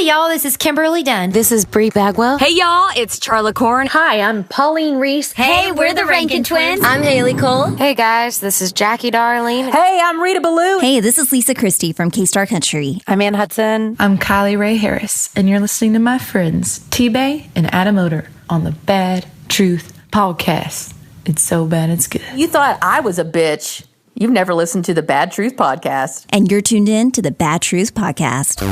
Howdy, y'all. This is Kimberly Dunn. This is Bree Bagwell. Hey, y'all. It's Charla Corn. Hi, I'm Pauline Reese. Hey, we're the Rankin Twins. I'm Haley Cole. Hey, guys. This is Jackie Darlene. Hey, I'm Rita Ballou. Hey, this is Lisa Christie from K-Star Country. I'm Ann Hudson. I'm Kylie Ray Harris, and you're listening to my friends T-Bay and Adam Oder on the Bad Truth Podcast. It's so bad it's good. You thought I was a bitch. You've never listened to the Bad Truth Podcast. And you're tuned in to the Bad Truth Podcast.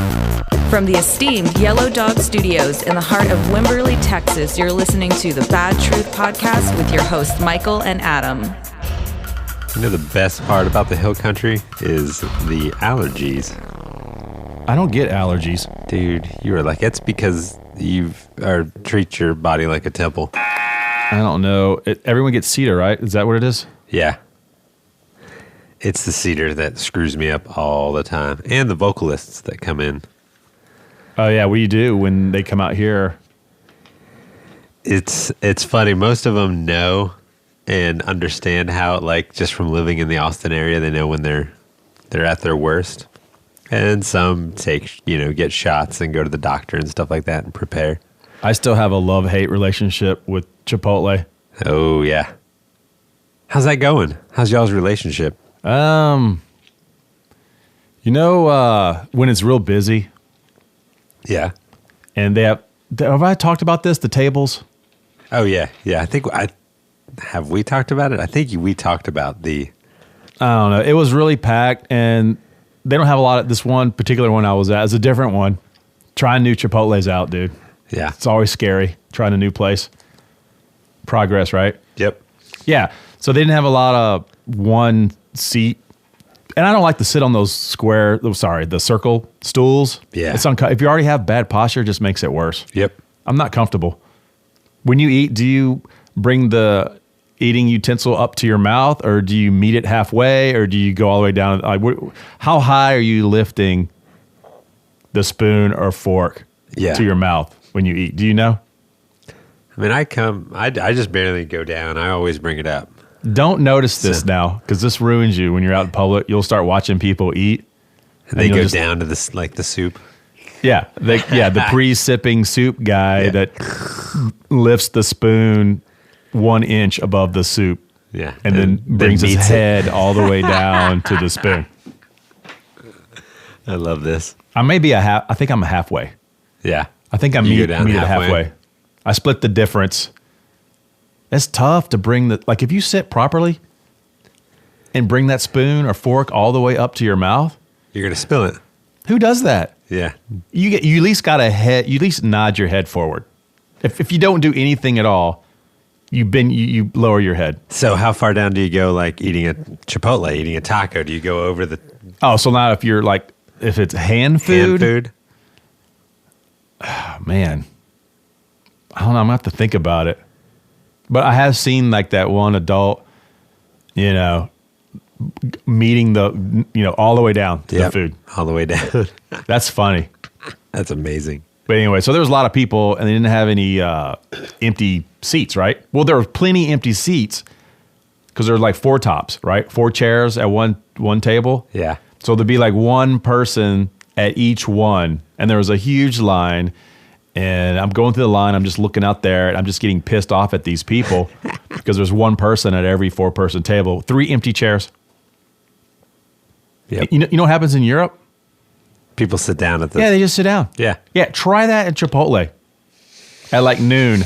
From the esteemed Yellow Dog Studios in the heart of Wimberley, Texas, you're listening to the Bad Truth Podcast with your hosts, Michael and Adam. You know, the best part about the hill country is the allergies. I don't get allergies. Dude, you were like, it's because you treat your body like a temple. I don't know. Everyone gets cedar, right? Is that what it is? Yeah. It's the cedar that screws me up all the time. And the vocalists that come in. Oh, yeah. What do you do when they come out here? It's funny. Most of them know and understand how, like, just from living in the Austin area, they know when they're at their worst. And some get shots and go to the doctor and stuff like that and prepare. I still have a love-hate relationship with Chipotle. Oh, yeah. How's that going? How's y'all's relationship? When it's real busy. Yeah. And have I talked about this, the tables? Oh, yeah. Yeah, have we talked about it? I think we talked about I don't know. It was really packed, and they don't have a lot of this one particular one I was at. It's a different one. Trying new Chipotles out, dude. Yeah. It's always scary, trying a new place. Progress, right? Yep. Yeah. So they didn't have a lot of one seat. And I don't like to sit on those the circle stools. Yeah. If you already have bad posture, it just makes it worse. Yep. I'm not comfortable. When you eat, do you bring the eating utensil up to your mouth, or do you meet it halfway, or do you go all the way down? How high are you lifting the spoon or fork to your mouth when you eat? Do you know? I mean, I just barely go down. I always bring it up. Don't notice this now, because this ruins you when you're out in public. You'll start watching people eat. And they go down to the soup. Yeah. The pre-sipping soup guy that lifts the spoon 1 inch above the soup. Yeah. And then brings his head all the way down to the spoon. I love this. I think I'm halfway. Yeah. I think I meet it halfway. I split the difference. It's tough to bring if you sit properly and bring that spoon or fork all the way up to your mouth. You're going to spill it. Who does that? Yeah. You at least got a head, you at least nod your head forward. If you don't do anything at all, you lower your head. So how far down do you go, like eating a Chipotle, eating a taco? Do you go over the... Oh, so now if it's hand food? Hand food? Oh, man. I don't know. I'm going to have to think about it. But I have seen like that one adult, meeting all the way down to the food. All the way down. That's funny. That's amazing. But anyway, so there was a lot of people, and they didn't have any empty seats, right? Well, there were plenty empty seats because there were like 4 tops, right? 4 chairs at one table. Yeah. So there'd be like one person at each one, and there was a huge line. And I'm going through the line. I'm just looking out there, and I'm just getting pissed off at these people because there's one person at every 4-person table, 3 empty chairs. Yep. You know what happens in Europe? People sit down at the... Yeah, they just sit down. Yeah. Yeah, try that at Chipotle at like noon.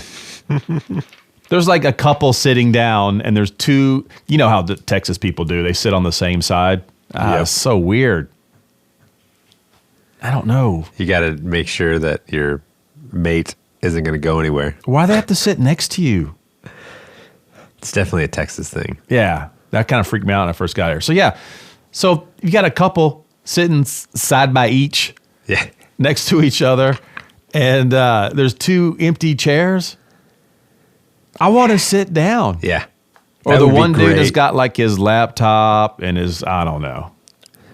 There's like a couple sitting down, and there's 2. You know how the Texas people do. They sit on the same side. It's so weird. I don't know. You got to make sure that your mate isn't going to go anywhere. Why do they have to sit next to you? It's definitely a Texas thing. Yeah, that kind of freaked me out when I first got here. So you got a couple sitting side by each, next to each other, and there's 2 empty chairs. I want to sit down. Yeah. Or the one dude has got like his laptop and I don't know.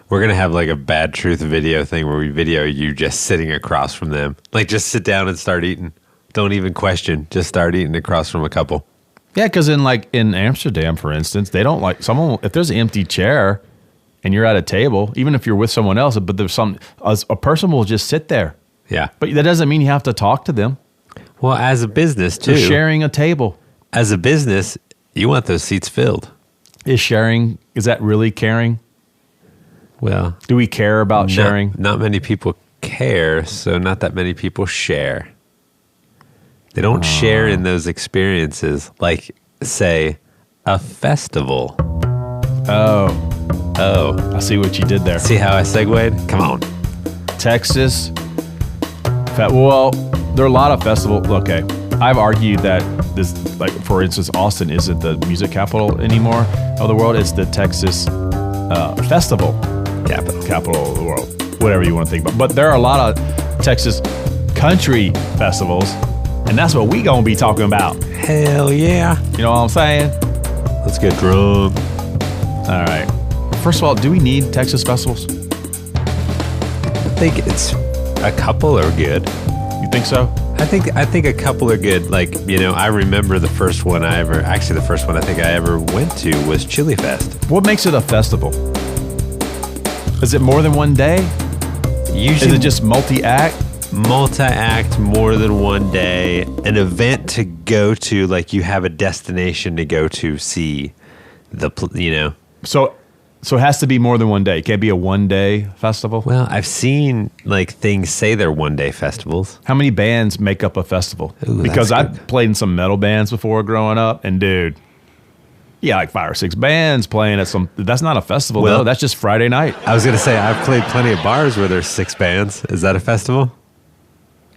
We're going to have like a Bad Truth video thing where we video you just sitting across from them. Like just sit down and start eating. Don't even question. Just start eating across from a couple. Yeah, because in Amsterdam, for instance, they don't like someone, if there's an empty chair and you're at a table, even if you're with someone else, but there's a person will just sit there. Yeah. But that doesn't mean you have to talk to them. Well, as a business, too. They're sharing a table. As a business, you want those seats filled. Is that really caring? Well, do we care about sharing? Not many people care, so not that many people share. They don't share in those experiences, like, say, a festival. Oh. I see what you did there. See how I segued? Come on. Texas. Well, there are a lot of festivals. Okay. I've argued that this, like, for instance, Austin isn't the music capital anymore of the world. It's the Texas festival capital of the world, whatever you want to think about. But there are a lot of Texas country festivals, and that's what we gonna be talking about. Hell yeah. You know what I'm saying? Let's get drunk. All right. First of all, do we need Texas festivals? I think it's a couple are good. You think so? I think a couple are good. Like, I remember the first one I think I ever went to was Chili Fest. What makes it a festival? Is it more than one day? Usually, is it just multi-act? Multi-act, more than one day, an event to go to, like you have a destination to go to see So it has to be more than one day. It can't be a one-day festival? Well, I've seen, like, things say they're one-day festivals. How many bands make up a festival? Ooh, because I've played in some metal bands before growing up, and dude, like 5 or 6 bands playing at some. That's not a festival, though. That's just Friday night. I was going to say, I've played plenty of bars where there's 6 bands. Is that a festival?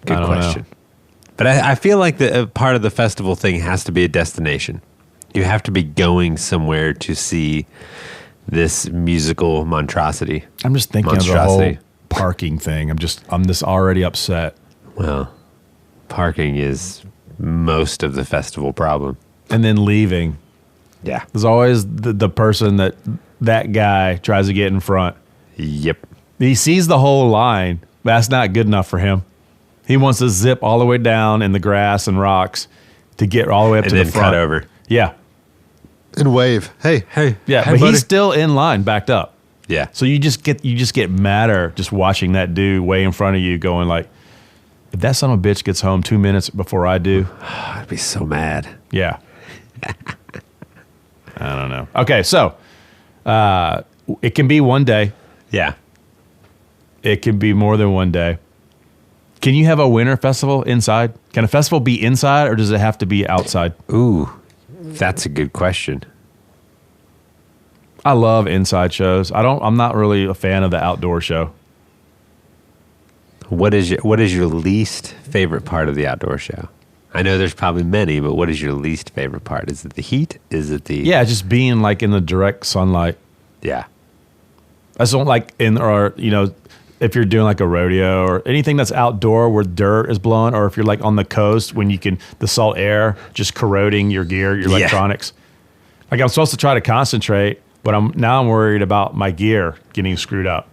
Good question. Know. But I feel like the part of the festival thing has to be a destination. You have to be going somewhere to see this musical monstrosity. I'm just thinking of the whole parking thing. I'm just already upset. Well, parking is most of the festival problem. And then leaving. Yeah. There's always the person that guy tries to get in front. Yep. He sees the whole line. That's not good enough for him. He wants to zip all the way down in the grass and rocks to get all the way up to the front. And then cut over. Yeah. And wave. Hey. Yeah, hey, but buddy. he's still in line, backed up. Yeah. So you just get madder just watching that dude way in front of you going like, if that son of a bitch gets home 2 minutes before I do. I'd be so mad. Yeah. I don't know. Okay, so it can be one day. Yeah. It can be more than one day. Can you have a winter festival inside? Can a festival be inside or does it have to be outside? Ooh, that's a good question. I love inside shows. I'm not really a fan of the outdoor show. What is your least favorite part of the outdoor show? I know there's probably many, but what is your least favorite part? Is it the heat? Is it the... Yeah, just being like in the direct sunlight. Yeah. I just don't like if you're doing like a rodeo or anything that's outdoor where dirt is blowing, or if you're like on the coast when the salt air just corroding your gear, your electronics. Like I'm supposed to try to concentrate, but I'm worried about my gear getting screwed up.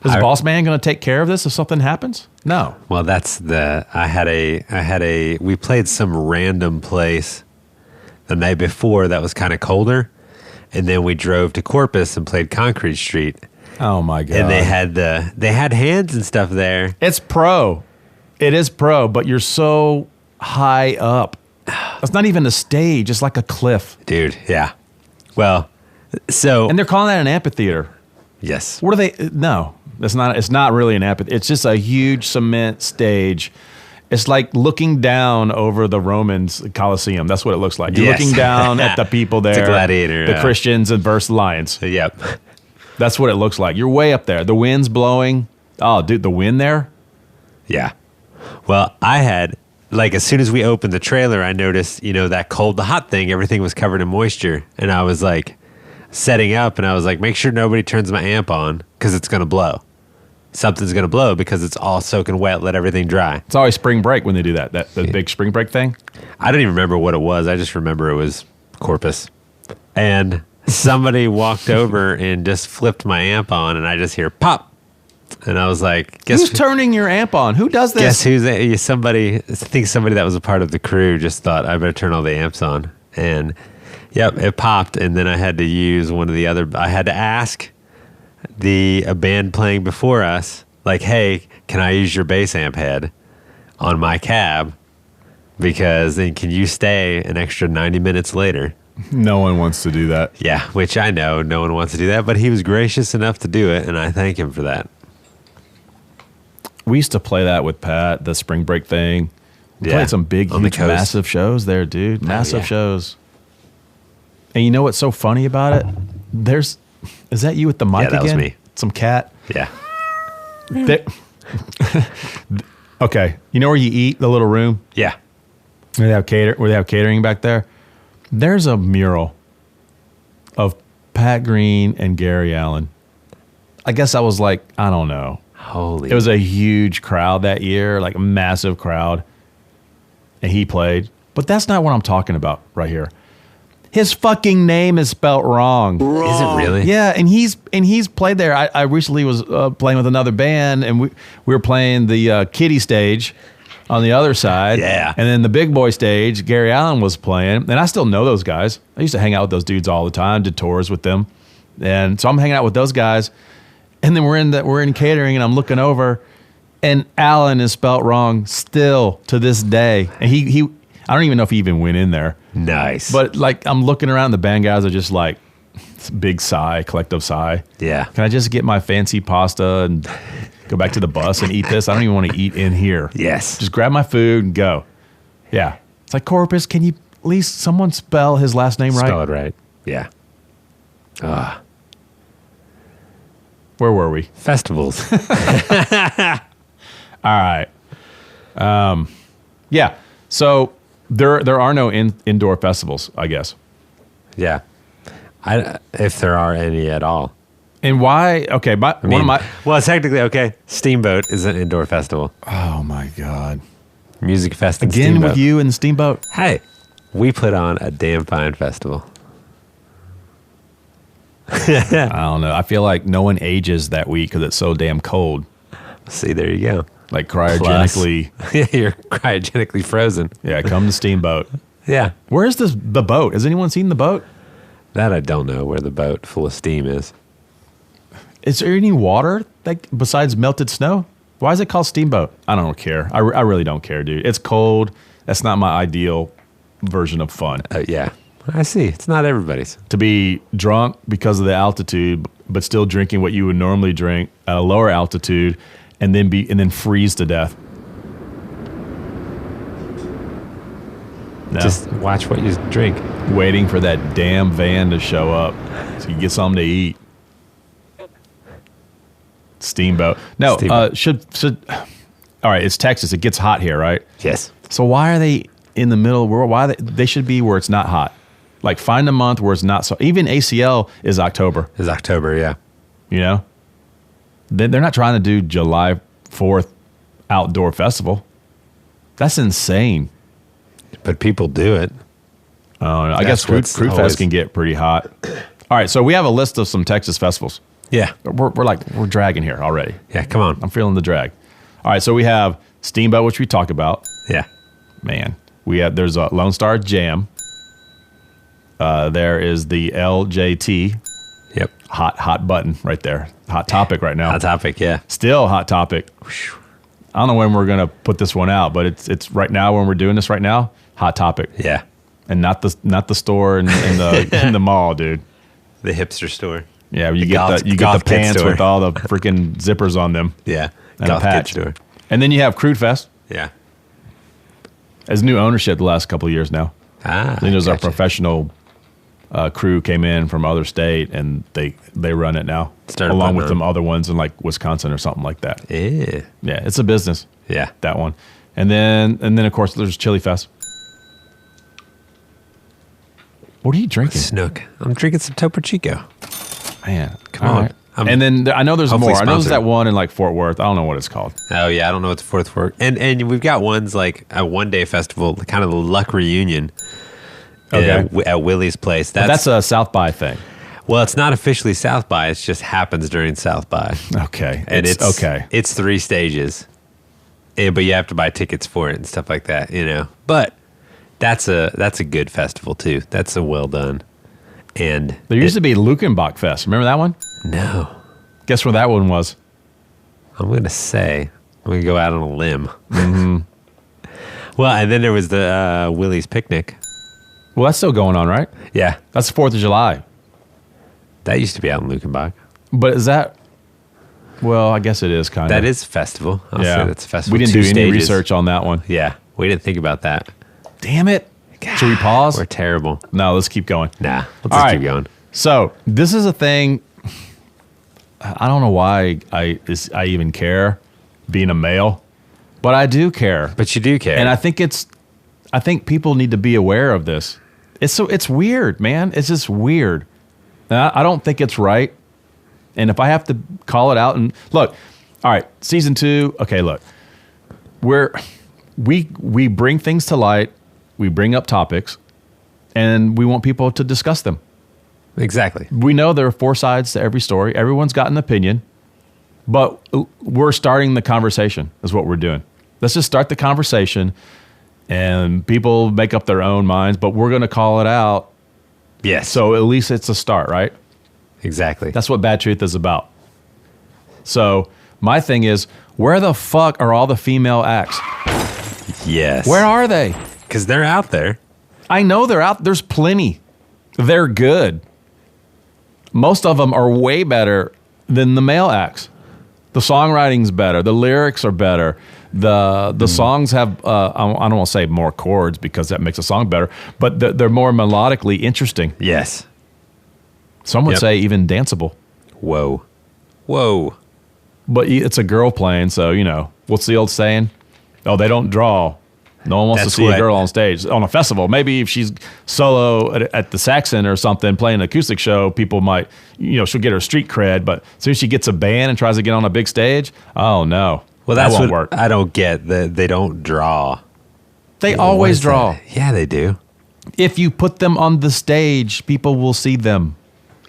Is Boss Man going to take care of this if something happens? No. Well, we played some random place the night before that was kind of colder, and then we drove to Corpus and played Concrete Street. Oh my God. And they had hands and stuff there. It's pro. It is pro, but you're so high up. It's not even a stage, it's like a cliff. Dude, yeah. Well, and they're calling that an amphitheater. Yes. What are they? No, it's not really an amphitheater. It's just a huge cement stage. It's like looking down over the Romans Colosseum. That's what it looks like. You're looking down at the people there. It's a gladiator. The Christians and versus the lions. Yep. That's what it looks like. You're way up there. The wind's blowing. Oh, dude, the wind there? Yeah. Well, I had, as soon as we opened the trailer, I noticed, that cold to hot thing, everything was covered in moisture. And I was setting up and I was like, make sure nobody turns my amp on because it's going to blow. Something's going to blow because it's all soaking wet, let everything dry. It's always spring break when they do that the big spring break thing. I don't even remember what it was. I just remember it was Corpus. And somebody walked over and just flipped my amp on, and I just hear pop. And I was like, who's turning your amp on? Who does this? Guess who's somebody? I think somebody that was a part of the crew just thought I better turn all the amps on. And yep, it popped. And then I had to use one of the other. I had to ask a band playing before us, hey, can I use your bass amp head on my cab? Because then can you stay an extra 90 minutes later? No one wants to do that. Yeah, which I know no one wants to do that, but he was gracious enough to do it, and I thank him for that. We used to play that with Pat, the spring break thing. We Yeah, played some big, on the huge, coast. massive shows there, dude. Massive yeah. shows. And you know what's so funny about it? Is that you with the mic Yeah, that was again? me. Some cat? Yeah. There- okay, you know where you eat, the little room? Yeah. Where they have catering back there? There's a mural of Pat Green and Gary Allen. I guess I was like, I don't know. Holy. It was a huge crowd that year, like a massive crowd. And he played. But that's not what I'm talking about right here. His fucking name is spelt wrong. Is it really? Yeah, and he's played there. I recently was playing with another band, and we were playing the kiddie stage on the other side. Yeah. And then the big boy stage, Gary Allen was playing, and I still know those guys. I used to hang out with those dudes all the time, did tours with them. And so I'm hanging out with those guys, and then we're in catering, and I'm looking over, and Allen is spelt wrong still to this day. And he I don't even know if he even went in there. Nice. But like I'm looking around, the band guys are just like, big sigh, collective sigh. Yeah. Can I just get my fancy pasta and go back to the bus and eat this? I don't even want to eat in here. Yes. Just grab my food and go. Yeah. It's like, Corpus, can you at least someone spell his last name right? Spell it right. Yeah. Where were we? Festivals. All right. Yeah. So there are no indoor festivals, I guess. Yeah. If there are any at all. And why? Okay, Well, technically, okay. Steamboat is an indoor festival. Oh my God! Music fest and Again Steamboat. with you and Steamboat. Hey, we put on a damn fine festival. I don't know. I feel like no one ages that week because it's so damn cold. See, there you go. Like cryogenically. You're cryogenically frozen. Yeah, come to Steamboat. Yeah. Where is the boat? Has anyone seen the boat? That I don't know where the boat full of steam is. Is there any water like besides melted snow? Why is it called Steamboat? I don't care. I really don't care, dude. It's cold. That's not my ideal version of fun. Yeah. I see. It's not everybody's. To be drunk because of the altitude, but still drinking what you would normally drink at a lower altitude, and then freeze to death. No. Just watch what you drink. Waiting for that damn van to show up so you get something to eat. Steamboat. No, Steamboat. should all right, it's Texas. It gets hot here, right? Yes. So why are they in the middle of the world? Why they should be where it's not hot. Like find a month where it's not so. Even ACL is October. It's October, yeah. You know? They're not trying to do July 4th outdoor festival. That's insane. But people do it. Oh, no. I guess Crude Fest can get pretty hot. All right, so we have a list of some Texas festivals. Yeah. We're dragging here already. Yeah, come on. I'm feeling the drag. All right, so we have Steamboat, which we talked about. Yeah. Man, there's a Lone Star Jam. There is the LJT. Yep. Hot button right there. Hot topic right now. Hot topic, yeah. Still hot topic. I don't know when we're gonna put this one out, but it's right now when we're doing this right now. Hot topic. Yeah. And not the store in the in the mall, dude. The hipster store. Yeah, you golf get the kit pants store. with all the freaking zippers on them. Yeah. And a Golf kit patch. store. And then you have Crude Fest Yeah. as new ownership the last couple of years now. Ah. I think there's a gotcha. professional crew came in from other state and they run it now, Started along putting with on. some other ones in like Wisconsin or something like that. Yeah. Yeah, it's a business. Yeah. That one, and then of course there's Chili Fest. What are you drinking? Snook. I'm drinking some Topo Chico. Man, Come all on. right. I know there's hopefully more. I know there's sponsored. that one in like Fort Worth. I don't know what it's called. Oh, yeah. I don't know what the fourth word. And we've got ones like a one-day festival, kind of the Luck Reunion Okay. at Willie's place. But that's a South by thing. Well, it's not officially South by. It just happens during South by. Okay. And it's okay. It's 3 stages. But you have to buy tickets for it and stuff like that, you know. But that's a good festival, too. That's a well done. And There used to be Lukenbach Fest. Remember that one? No. Guess where that one was? I'm going to say We go out on a limb. Mm-hmm. Well, and then there was the Willie's Picnic. Well, that's still going on, right? Yeah. That's the 4th of July. That used to be out in Lukenbach. But is that... Well, I guess it is kind of. That is a festival. I'll say that's a festival. We didn't Two do any stages. research on that one. Yeah. We didn't think about that. Damn it. Should we pause? We're terrible. No, let's keep going. Nah. Let's All just right. keep going. So this is a thing. I don't know why I even care being a male, but I do care. But you do care. And I think people need to be aware of this. It's weird, man. It's just weird. And I don't think it's right. And if I have to call it out and look, all right, season 2. Okay, look, we bring things to light. We bring up topics and we want people to discuss them. Exactly. We know there are 4 sides to every story. Everyone's got an opinion, but we're starting the conversation is what we're doing. Let's just start the conversation and people make up their own minds, but we're going to call it out. Yes. So at least it's a start, right? Exactly. That's what Bad Truth is about. So my thing is, where the fuck are all the female acts? Yes. Where are they? Because they're out there. I know they're out. There's plenty. They're good. Most of them are way better than the male acts. The songwriting's better. The lyrics are better. The songs have, I don't want to say more chords because that makes a song better, but they're more melodically interesting. Yes. Some would say even danceable. Whoa. But it's a girl playing, so, what's the old saying? Oh, they don't draw. No one wants to see a girl on stage. On a festival, maybe if she's solo at the Saxon or something playing an acoustic show, people might, she'll get her street cred. But as soon as she gets a band and tries to get on a big stage, oh, no. Well, that's that won't what work. I don't get. They don't draw. They always draw. That? Yeah, they do. If you put them on the stage, people will see them.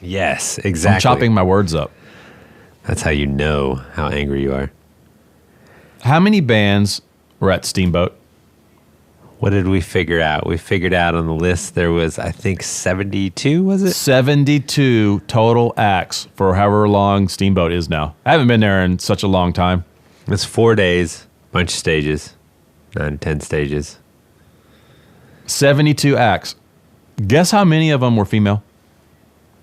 Yes, exactly. I'm chopping my words up. That's how you know how angry you are. How many bands were at Steamboat? What did we figure out? We figured out on the list there was, I think, 72, was it? 72 total acts for however long Steamboat is now. I haven't been there in such a long time. It's 4 days, bunch of stages, 9, 10 stages. 72 acts. Guess how many of them were female?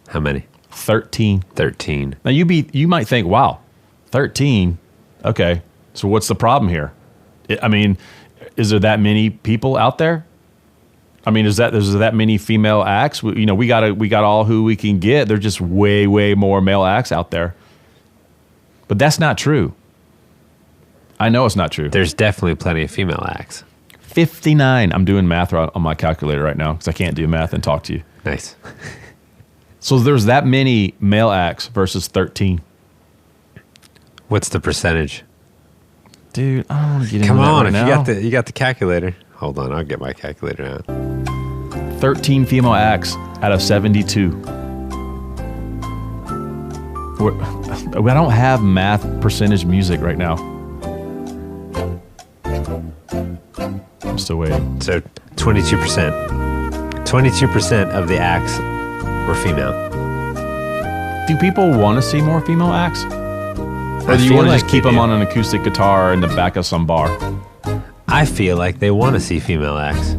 How many? 13. 13. Now you might think, wow, 13. Okay, so what's the problem here? Is there that many people out there? Is there that many female acts? We got all who we can get. There's just way more male acts out there. But that's not true. I know it's not true. There's definitely plenty of female acts. 59. I'm doing math on my calculator right now because I can't do math and talk to you. Nice. So there's that many male acts versus 13. What's the percentage? Dude, I don't want to get into Come that on, right if now. you got the calculator. Hold on, I'll get my calculator out. 13 female acts out of 72. I don't have math percentage music right now. I'm still waiting. So 22%. 22% of the acts were female. Do people want to see more female acts? Or do you want to just keep them on an acoustic guitar in the back of some bar? I feel like they want to see female acts.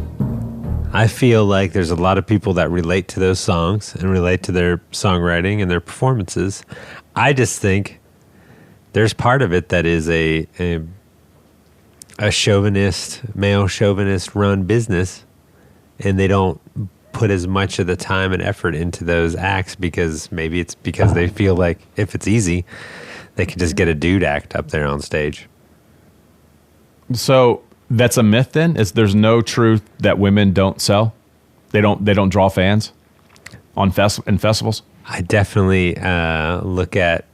I feel like there's a lot of people that relate to those songs and relate to their songwriting and their performances. I just think there's part of it that is a chauvinist, male chauvinist run business, and they don't put as much of the time and effort into those acts because maybe it's because they feel like if it's easy, they could just get a dude act up there on stage. So that's a myth then? There's no truth that women don't sell? They don't draw fans in festivals? I definitely look at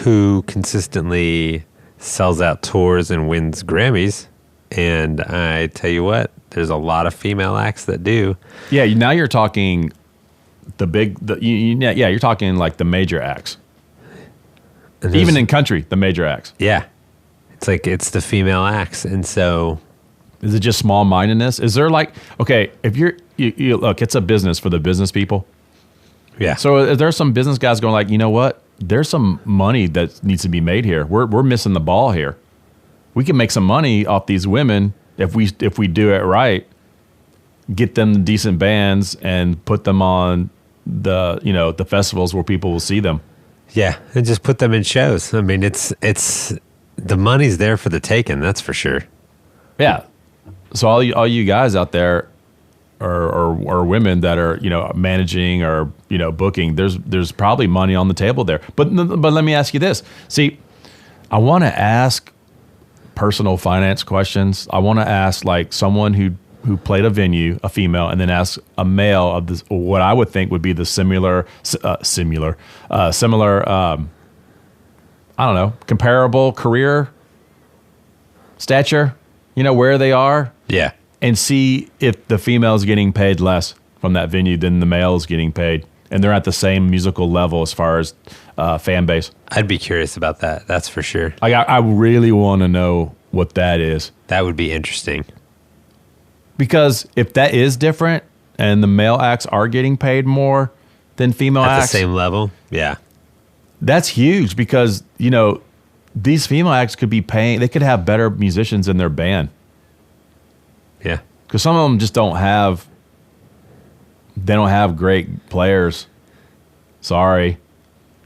who consistently sells out tours and wins Grammys, and I tell you what, there's a lot of female acts that do. Yeah, now you're talking you're talking like the major acts. Even in country, the major acts. Yeah. It's the female acts. And so. Is it just small-mindedness? Is there if you look, it's a business for the business people. Yeah. So is there some business guys going you know what? There's some money that needs to be made here. We're missing the ball here. we can make some money off these women if we do it right. Get them decent bands and put them on the festivals where people will see them. Yeah, and just put them in shows. I mean, it's the money's there for the taking. That's for sure. Yeah. So all you guys out there, or women that are managing or booking, there's probably money on the table there. But let me ask you this. See, I want to ask personal finance questions. I want to ask like someone who played a venue, a female, and then ask a male of this, what I would think would be the similar, I don't know, comparable career stature, where they are. Yeah. And see if the female is getting paid less from that venue than the male is getting paid. And they're at the same musical level as far as fan base. I'd be curious about that. That's for sure. I really want to know what that is. That would be interesting. Because if that is different and the male acts are getting paid more than female At acts. the same level? Yeah. That's huge because, these female acts could be paying, they could have better musicians in their band. Yeah. Because some of them just don't have great players. Sorry.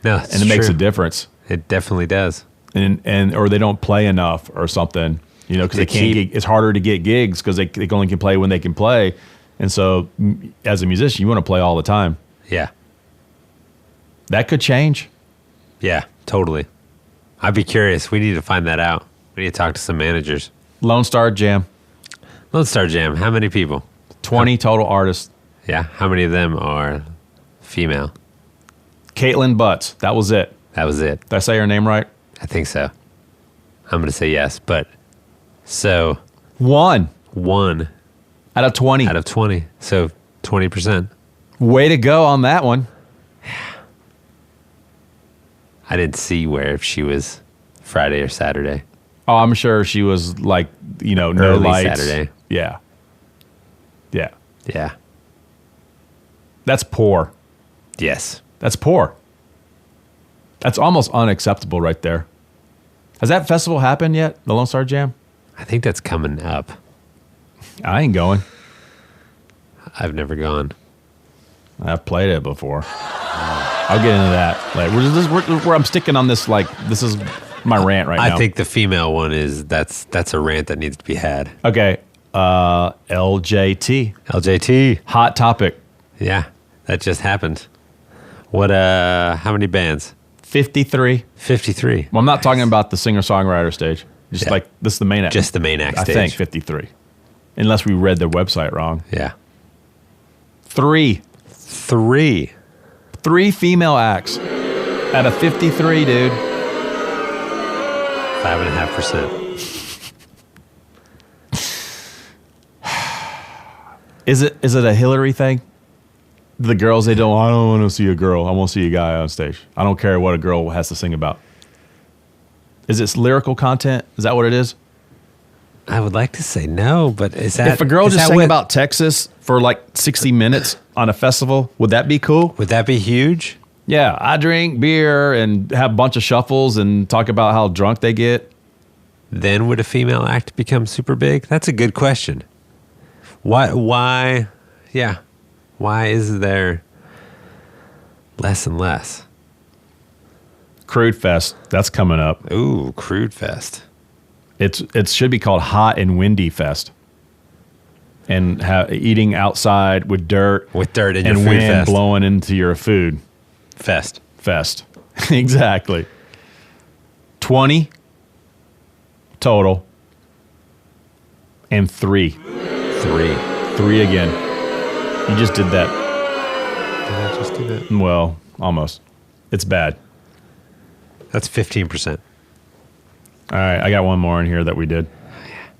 No, and it makes a difference. It definitely does. And or they don't play enough or something, because they can't get, it's harder to get gigs because they only can play when they can play. And so as a musician, you want to play all the time. Yeah. That could change. Yeah, totally. I'd be curious. We need to find that out. We need to talk to some managers. Lone Star Jam. Lone Star Jam. How many people? 20 total artists. Yeah. How many of them are female? Caitlin Butts. That was it. That was it. Did I say her name right? I think so. I'm going to say yes. But so. One. Out of 20. Out of 20. So 20%. Way to go on that one. I didn't see where if she was Friday or Saturday. Oh, I'm sure she was like, no Early lights. Saturday. Yeah. Yeah. Yeah. That's poor. Yes. That's poor. That's almost unacceptable right there. Has that festival happened yet? The Lone Star Jam? I think that's coming up. I ain't going. I've never gone. I've played it before. I'll get into that. Like, where I'm sticking on this. Like, this is my rant right now. I think the female one is that's a rant that needs to be had. Okay. LJT. LJT. Hot topic. Yeah, that just happened. What? How many bands? 53. 53. Well, I'm not talking about the singer-songwriter stage. Just like this is the main act. Just the main act I stage. think 53. Unless we read their website wrong. Yeah. 3 female acts out of 53, dude. 5.5%. Is it a Hillary thing? The girls, I don't want to see a girl. I want to see a guy on stage. I don't care what a girl has to sing about. Is it lyrical content? Is that what it is? I would like to say no, but is that... If a girl just sang about Texas for like 60 minutes on a festival, would that be cool? Would that be huge? Yeah, I drink beer and have a bunch of shuffles and talk about how drunk they get. Then would a female act become super big? That's a good question. Why? Yeah. Why is there less and less? Crude Fest, that's coming up. Ooh, Crude Fest. It should be called Hot and Windy Fest. And eating outside with dirt. With dirt in and your food wind fest. blowing into your food. Fest. Exactly. 20 total. And 3. 3. 3 again. You just did that. Did I just do that? Well, almost. It's bad. That's 15%. All right, I got one more in here that we did.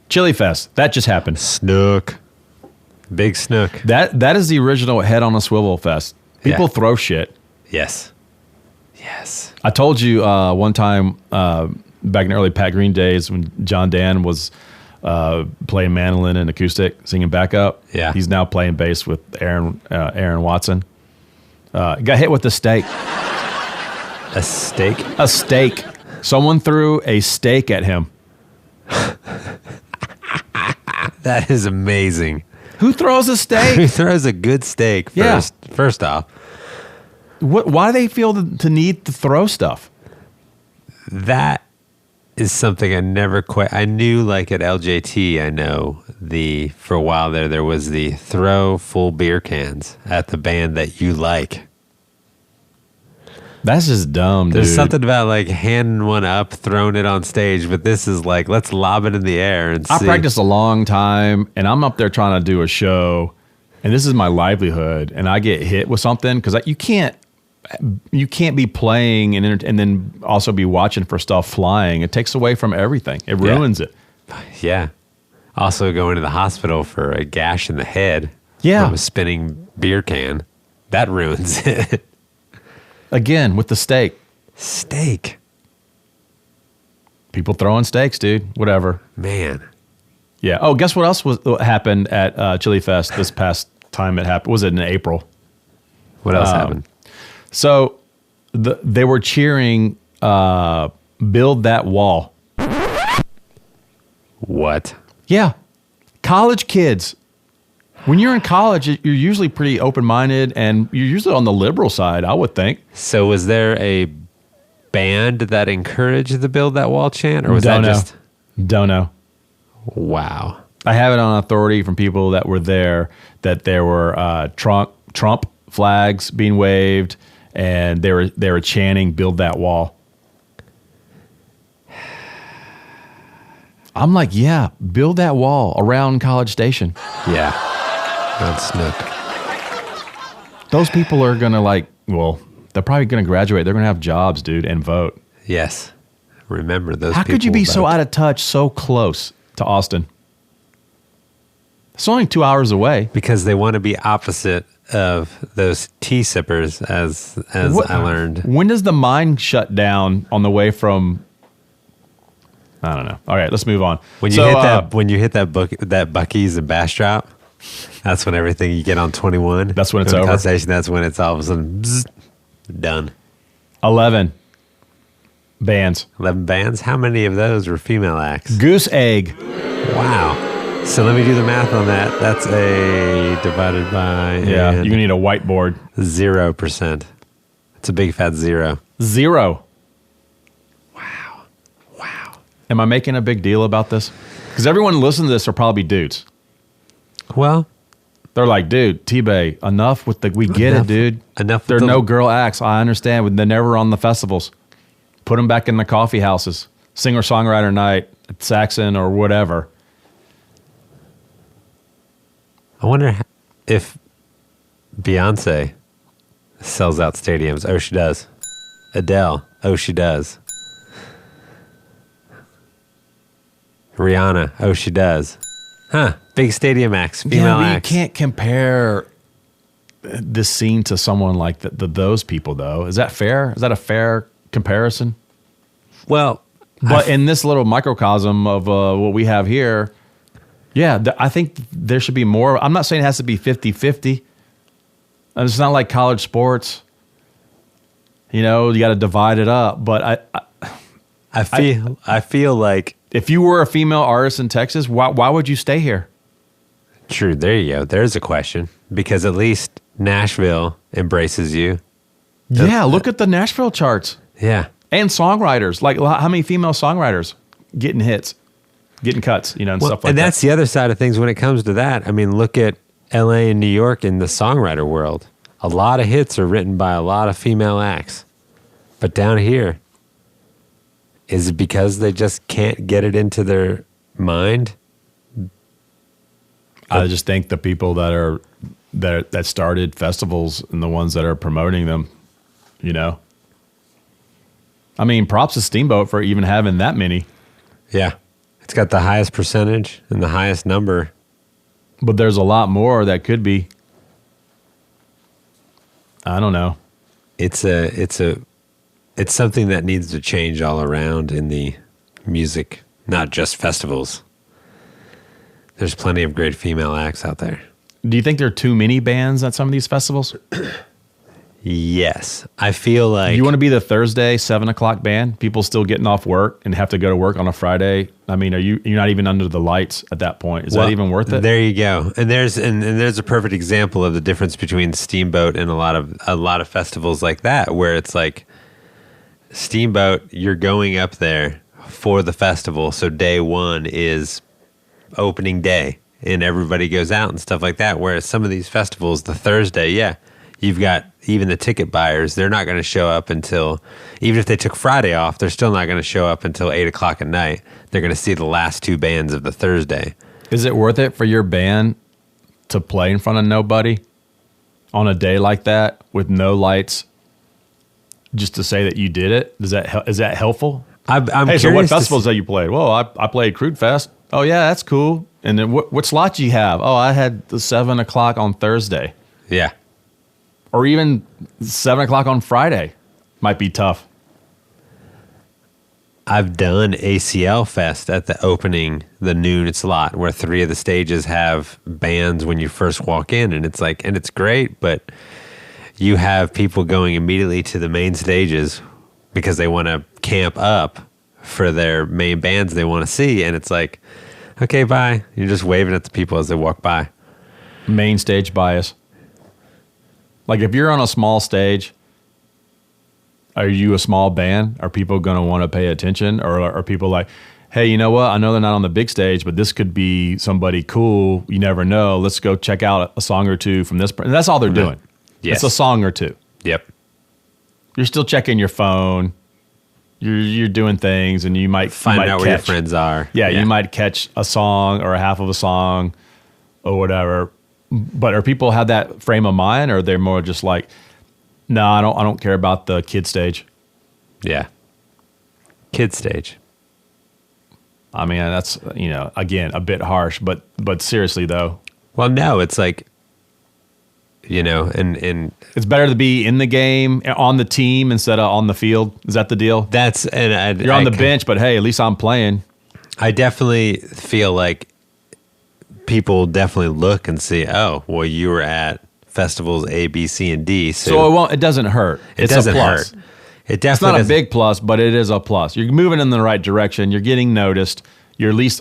Chili Fest. That just happened. Snook. Big Snook. That is the original Head on a Swivel Fest. People throw shit. Yes. I told you one time back in the early Pat Green days when John Dan was playing mandolin and acoustic, singing backup. Yeah. He's now playing bass with Aaron Watson. Got hit with a steak. A steak? A steak. Someone threw a steak at him. That is amazing. Who throws a Who steak? throws a good steak Yeah. first off? Why do they feel the need to throw stuff? That is something I never quite. I knew, like at LJT, I know for a while there was the throw full beer cans at the band that you like. That's just dumb, There's dude. something about like handing one up, throwing it on stage, but this is like, let's lob it in the air and see. I practiced a long time, and I'm up there trying to do a show, and this is my livelihood, and I get hit with something because you can't be playing and then also be watching for stuff flying. It takes away from everything. It ruins it. Yeah. Also going to the hospital for a gash in the head from a spinning beer can. That ruins it. Again, with the steak. Steak. People throwing steaks, dude. Whatever. Man. Yeah. Oh, guess what else happened at Chili Fest this past time it happened? Was it in April? What else happened? So they were cheering Build That Wall. What? Yeah. College kids. When you're in college, you're usually pretty open-minded, and you're usually on the liberal side, I would think. So was there a band that encouraged the Build That Wall chant, or was Don't that know. just... Don't know. Wow. I have it on authority from people that were there that there were Trump flags being waved, and they were chanting "Build That Wall." I'm like, yeah, build that wall around College Station. Yeah. Around Snook. Those people are gonna they're probably gonna graduate. They're gonna have jobs, dude, and vote. Yes. Remember those How people. could you be so vote. out of touch, so close to Austin? It's only 2 hours away. Because they want to be opposite of those tea sippers, as I learned. When does the mind shut down on the way from? I don't know. All right, let's move on. When you hit that Buc-ee's and Bastrop, that's when everything you get on 21. That's when it's on the over. Station, that's when it's all of a sudden done. 11 bands. 11 bands. How many of those were female acts? Goose Egg. Wow. So let me do the math on that. That's a divided by Yeah, you're gonna need a whiteboard. 0%. It's a big fat 0. 0. Wow. Am I making a big deal about this? Because everyone listening to this are probably dudes. Well, They're like, dude, T-Bay, enough with we get it, dude. Enough. There are with no girl acts. I understand. They're never on the festivals. Put them back in the coffee houses. Singer-songwriter night at Saxon or whatever. I wonder if Beyonce sells out stadiums. Oh, she does. Adele. Oh, she does. Rihanna. Oh, she does. Huh. Big stadium acts. Female You acts. can't compare this scene to someone like those people, though. Is that fair? Is that a fair comparison? Well, But in this little microcosm of what we have here, yeah, I think there should be more. I'm not saying it has to be 50-50. And it's not like college sports. You know, you got to divide it up. But I feel like if you were a female artist in Texas, why would you stay here? true. There you go. There's a question, because at least Nashville embraces you. Yeah, look at the Nashville charts. Yeah. And songwriters. Like, how many female songwriters getting hits, getting cuts, and stuff like that. And that's the other side of things when it comes to that. I mean, look at LA and New York in the songwriter world. A lot of hits are written by a lot of female acts. But down here, is it because they just can't get it into their mind? I just think the people that started festivals and the ones that are promoting them, I mean, props to Steamboat for even having that many. Yeah. It's got the highest percentage and the highest number. But there's a lot more that could be. I don't know. It's something that needs to change all around in the music, not just festivals. There's plenty of great female acts out there. Do you think there are too many bands at some of these festivals? Yes. I feel like You want to be the Thursday 7:00 band? People still getting off work and have to go to work on a Friday. I mean, you're not even under the lights at that point? Is that even worth it? There you go. And there's a perfect example of the difference between Steamboat and a lot of festivals like that, where it's like Steamboat, you're going up there for the festival, so day one is opening day, and everybody goes out and stuff like that. Whereas some of these festivals, the Thursday, you've got even the ticket buyers, they're not going to show up until, even if they took Friday off, they're still not going to show up until 8:00 at night. They're going to see the last two bands of the Thursday. Is it worth it for your band to play in front of nobody on a day like that with no lights, just to say that you did it? Is that helpful? I'm hey, so what curious festivals that you played? Well, I played Crude Fest. Oh yeah, that's cool. And then what slots you have? Oh, I had the 7:00 on Thursday. Yeah. Or even 7:00 on Friday might be tough. I've done ACL Fest at the opening, the noon slot, where 3 of the stages have bands when you first walk in, and it's great, but you have people going immediately to the main stages because they want to camp up for their main bands they want to see, and it's like, okay, bye. You're just waving at the people as they walk by. Main stage bias. Like if you're on a small stage, are you a small band? Are people going to want to pay attention? Or are people like, hey, you know what? I know they're not on the big stage, but this could be somebody cool. You never know. Let's go check out a song or two from this. And that's all they're doing. Yes. It's a song or two. Yep. You're still checking your phone. You're doing things, and you might find out where your friends are. Yeah, you might catch a song or a half of a song or whatever. But are people have that frame of mind, or they're more just like, no, I don't care about the kid stage. Yeah. Kid stage. I mean, that's, again, a bit harsh, but seriously though. Well, no, it's like, and it's better to be in the game, on the team instead of on the field. Is that the deal? You're on the bench, but hey, at least I'm playing. I definitely feel like people definitely look and see, oh, well, you were at festivals A, B, C, and D. So it doesn't hurt. It's doesn't a plus. hurt. It definitely it's not a big plus, but it is a plus. You're moving in the right direction. You're getting noticed. You're at least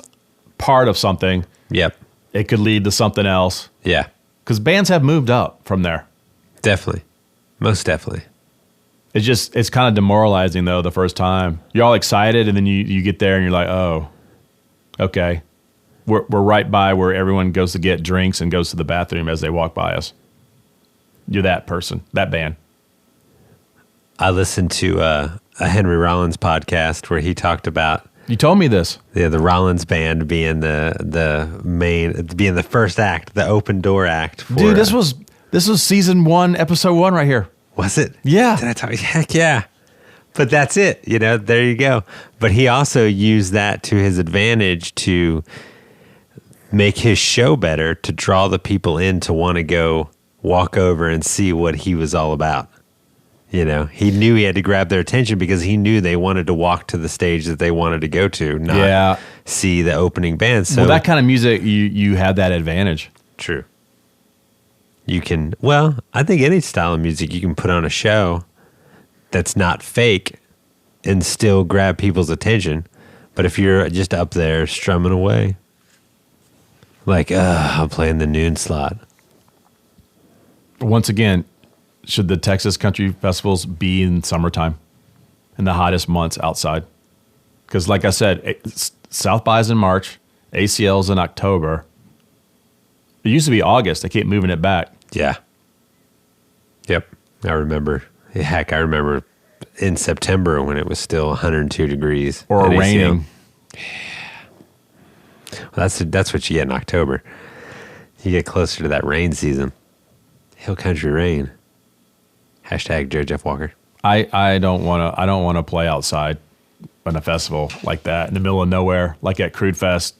part of something. Yep. It could lead to something else. Yeah. Because bands have moved up from there. Definitely. Most definitely. It's kind of demoralizing, though, the first time. You're all excited, and then you get there, and you're like, oh, okay. We're right by where everyone goes to get drinks and goes to the bathroom as they walk by us. You're that person, that band. I listened to a Henry Rollins podcast where he talked about. You told me this. Yeah, the Rollins band being the first act, the open door act. Dude, this was season 1, episode 1 right here. Was it? Yeah. Did I tell you? Heck yeah. But that's it. There you go. But he also used that to his advantage to make his show better, to draw the people in to want to go walk over and see what he was all about. He knew he had to grab their attention because he knew they wanted to walk to the stage that they wanted to go to, not see the opening band. So, well, that kind of music, you have that advantage. True. You can, I think any style of music you can put on a show that's not fake and still grab people's attention. But if you're just up there strumming away, like, I'm playing the noon slot. Once again, should the Texas Country Festivals be in summertime, in the hottest months outside? Because like I said, South by is in March, ACL's in October. It used to be August. They keep moving it back. Yeah. Yep. I remember. Heck, I remember in September when it was still 102 degrees. Or raining. Yeah. Well, that's what you get in October. You get closer to that rain season. Hill country rain. Hashtag Joe Jeff Walker. I don't want to play outside on a festival like that in the middle of nowhere, like at Crude Fest,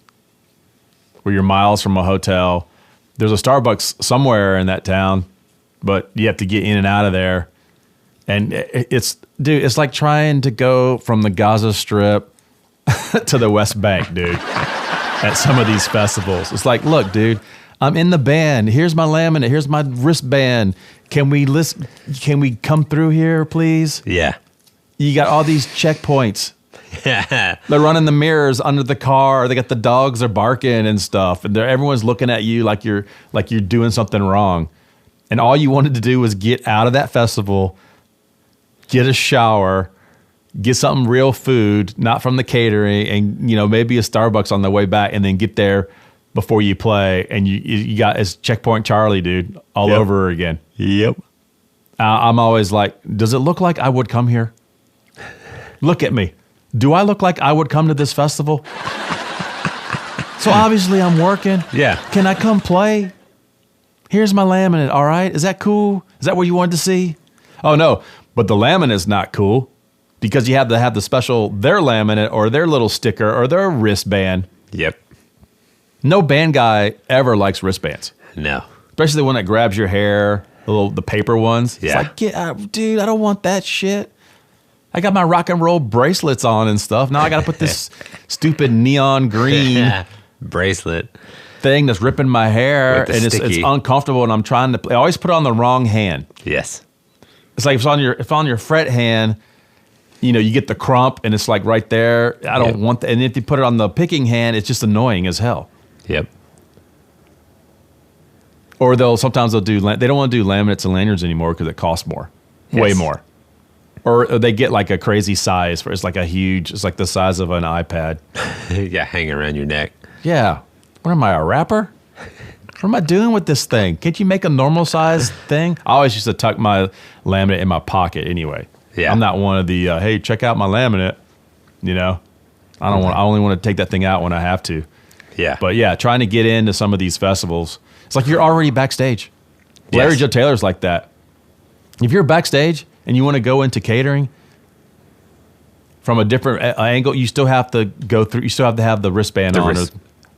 where you're miles from a hotel. There's a Starbucks somewhere in that town, but you have to get in and out of there. And it's like trying to go from the Gaza Strip to the West Bank, dude, at some of these festivals. It's like, look, dude, I'm in the band. Here's my laminate. Here's my wristband. Can we listen? Can we come through here, please? Yeah. You got all these checkpoints. Yeah. They're running the mirrors under the car. They got the dogs are barking and stuff, and everyone's looking at you like you're doing something wrong. And all you wanted to do was get out of that festival, get a shower, get something real food, not from the catering, and maybe a Starbucks on the way back, and then get there before you play. And you got it's Checkpoint Charlie, dude, all over again. Yep. I'm always like, does it look like I would come here? Look at me. Do I look like I would come to this festival? So obviously I'm working. Yeah. Can I come play? Here's my laminate, all right? Is that cool? Is that what you wanted to see? Oh, no. But the laminate's not cool because you have to have the special, their laminate or their little sticker or their wristband. Yep. No band guy ever likes wristbands. No. Especially the one that grabs your hair, the paper ones. Yeah. It's like, get out, dude, I don't want that shit. I got my rock and roll bracelets on and stuff. Now I got to put this stupid neon green bracelet thing that's ripping my hair, and it's uncomfortable. And I'm trying to. I always put it on the wrong hand. Yes. It's like if it's on your fret hand, you get the crump, and it's like right there. I don't want that. And if you put it on the picking hand, it's just annoying as hell. Yep. Or sometimes they'll do. They don't want to do laminates and lanyards anymore because it costs more, way more. Or they get like a crazy size for it's like the size of an iPad. Yeah, hanging around your neck. Yeah. What am I, a rapper? What am I doing with this thing? Can't you make a normal size thing? I always used to tuck my laminate in my pocket anyway. Yeah. I'm not one of the, hey, check out my laminate. I only want to take that thing out when I have to. Yeah. But yeah, trying to get into some of these festivals, it's like you're already backstage. Larry Joe Taylor's like that. If you're backstage and you want to go into catering from a different angle, you still have to go through. You still have to have the wristband on,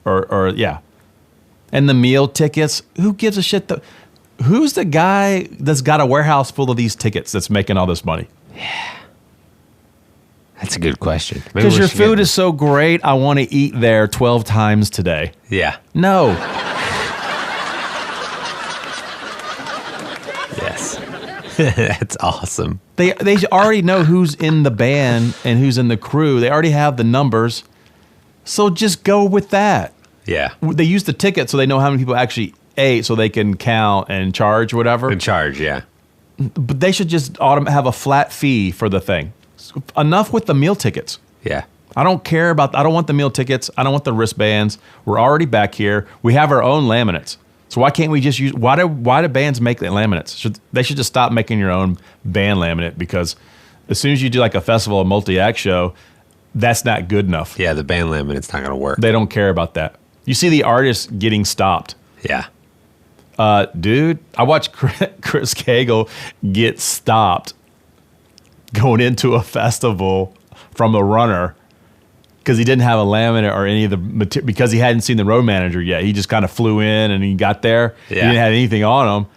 or yeah. And the meal tickets. Who gives a shit? Who's the guy that's got a warehouse full of these tickets that's making all this money? Yeah, that's a good question. Because your food is so great, I want to eat there 12 times today. Yeah. No. That's awesome. They already know who's in the band and who's in the crew. They already have the numbers. So just go with that. Yeah. They use the ticket so they know how many people actually ate so they can count and charge whatever. And charge, yeah. But they should just have a flat fee for the thing. Enough with the meal tickets. Yeah. I don't want the meal tickets. I don't want the wristbands. We're already back here. We have our own laminates. So why can't we just use? Why do bands make the laminates? They should just stop making your own band laminate, because as soon as you do like a festival, a multi-act show, that's not good enough. Yeah, the band laminate's not going to work. They don't care about that. You see the artists getting stopped. Yeah. Dude, I watched Chris Cagle get stopped going into a festival from a runner because he didn't have a laminate or any of the material, because he hadn't seen the road manager yet. He just kind of flew in and he got there. Yeah. He didn't have anything on him,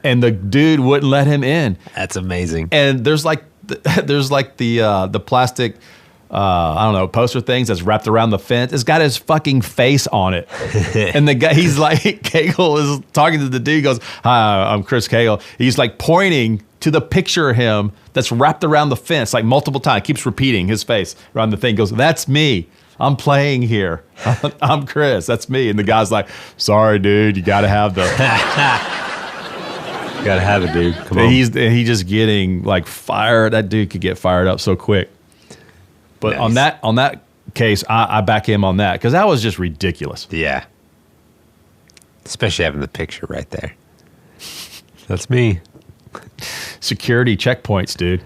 and the dude wouldn't let him in. That's amazing. And there's like the plastic, I don't know, poster things that's wrapped around the fence. It's got his fucking face on it. And the guy, he's like, Cagle is talking to the dude. He goes, "Hi, I'm Chris Cagle." He's like pointing to the picture of him that's wrapped around the fence like multiple times. Keeps repeating his face around the thing. He goes, "That's me. I'm playing here. I'm Chris. That's me." And the guy's like, "Sorry, dude. You got to have the." You got to have it, dude. Come on. He's just getting like fired. That dude could get fired up so quick. But nice. on that case, I back him on that, because that was just ridiculous. Yeah. Especially having the picture right there. That's me. Security checkpoints, dude.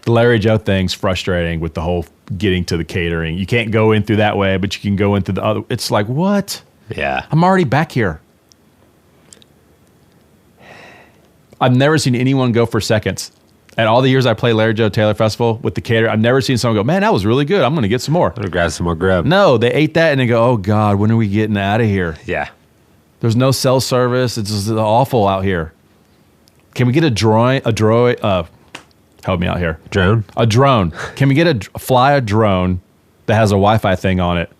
The Larry Joe thing's frustrating with the whole getting to the catering. You can't go in through that way, but you can go in through the other. It's like, what? Yeah. I'm already back here. I've never seen anyone go for seconds. At all the years I played Larry Joe Taylor Festival with the caterer, I've never seen someone go, "Man, that was really good. I'm going to get some more." I'm going to grab some more grub. No, they ate that and they go, "Oh, God, when are we getting out of here?" Yeah. There's no cell service. It's just awful out here. Can we get help me out here. Drone? A drone. Can we get fly a drone that has a Wi-Fi thing on it?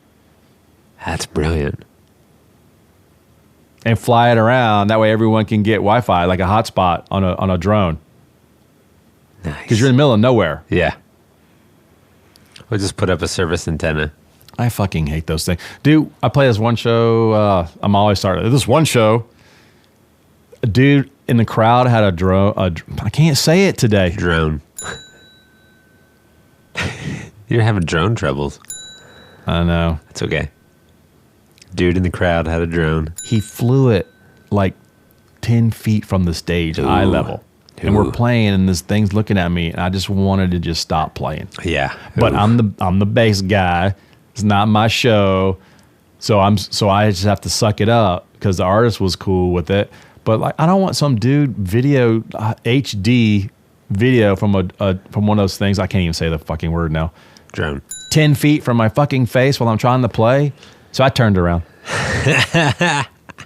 That's brilliant. and fly it around. That way everyone can get Wi-Fi, like a hotspot on a drone. Nice. Because you're in the middle of nowhere. Yeah. We'll just put up a service antenna. I fucking hate those things. Dude, I play this one show. I'm always starting. This one show, a dude in the crowd had a drone. I can't say it today. Drone. You're having drone troubles. I know. It's okay. Dude in the crowd had a drone. He flew it like 10 feet from the stage, eye level. And we're playing, and this thing's looking at me, and I just wanted to just stop playing. Yeah. But I'm the bass guy. It's not my show, so I just have to suck it up because the artist was cool with it. But like, I don't want some dude video HD video from one of those things. I can't even say the fucking word now. Drone. 10 feet from my fucking face while I'm trying to play. So I turned around.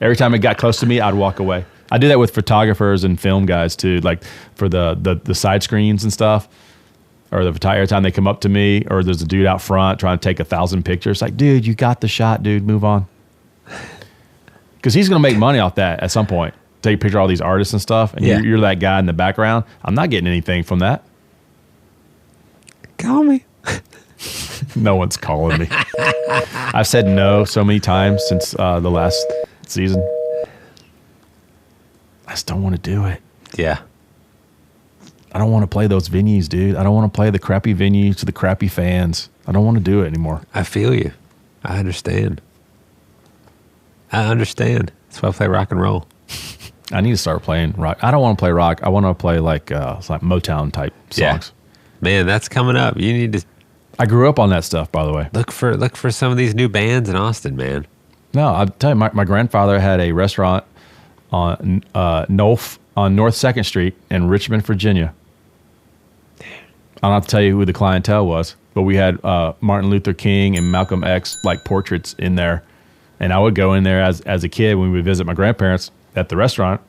Every time it got close to me, I'd walk away. I do that with photographers and film guys too, like for the side screens and stuff. Or every time they come up to me, or there's a dude out front trying to take 1,000 pictures. Like, dude, you got the shot, dude. Move on. Because he's going to make money off that at some point. Take a picture of all these artists and stuff, and you're that guy in the background. I'm not getting anything from that. Call me. No one's calling me. I've said no so many times since the last season. I just don't want to do it. Yeah. I don't want to play those venues, dude. I don't want to play the crappy venues to the crappy fans. I don't want to do it anymore. I feel you. I understand. That's why I play rock and roll. I need to start playing rock. I don't want to play rock. I want to play like Motown type songs. Yeah. Man, that's coming up. You need to I grew up on that stuff, by the way. look for some of these new bands in Austin, man. No, I'll tell you, my grandfather had a restaurant on North 2nd Street in Richmond, Virginia. I don't have to tell you who the clientele was, but we had Martin Luther King and Malcolm X like portraits in there. And I would go in there as a kid when we would visit my grandparents at the restaurant,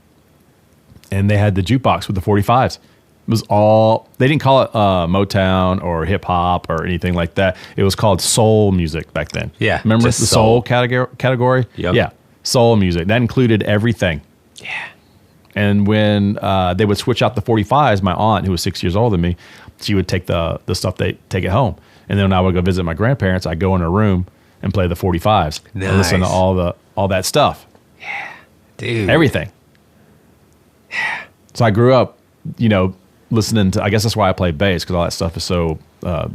and they had the jukebox with the 45s. It was all, they didn't call it Motown or hip hop or anything like that. It was called soul music back then. Yeah, Remember the just soul category? Yep. Yeah. Soul music. That included everything. Yeah. And when they would switch out the 45s, my aunt, who was 6 years older than me, she would take the stuff, take it home. And then when I would go visit my grandparents, I'd go in her room and play the 45s and listen to all that stuff. Yeah. Dude. Everything. Yeah. So I grew up, listening to, I guess that's why I play bass, because all that stuff is so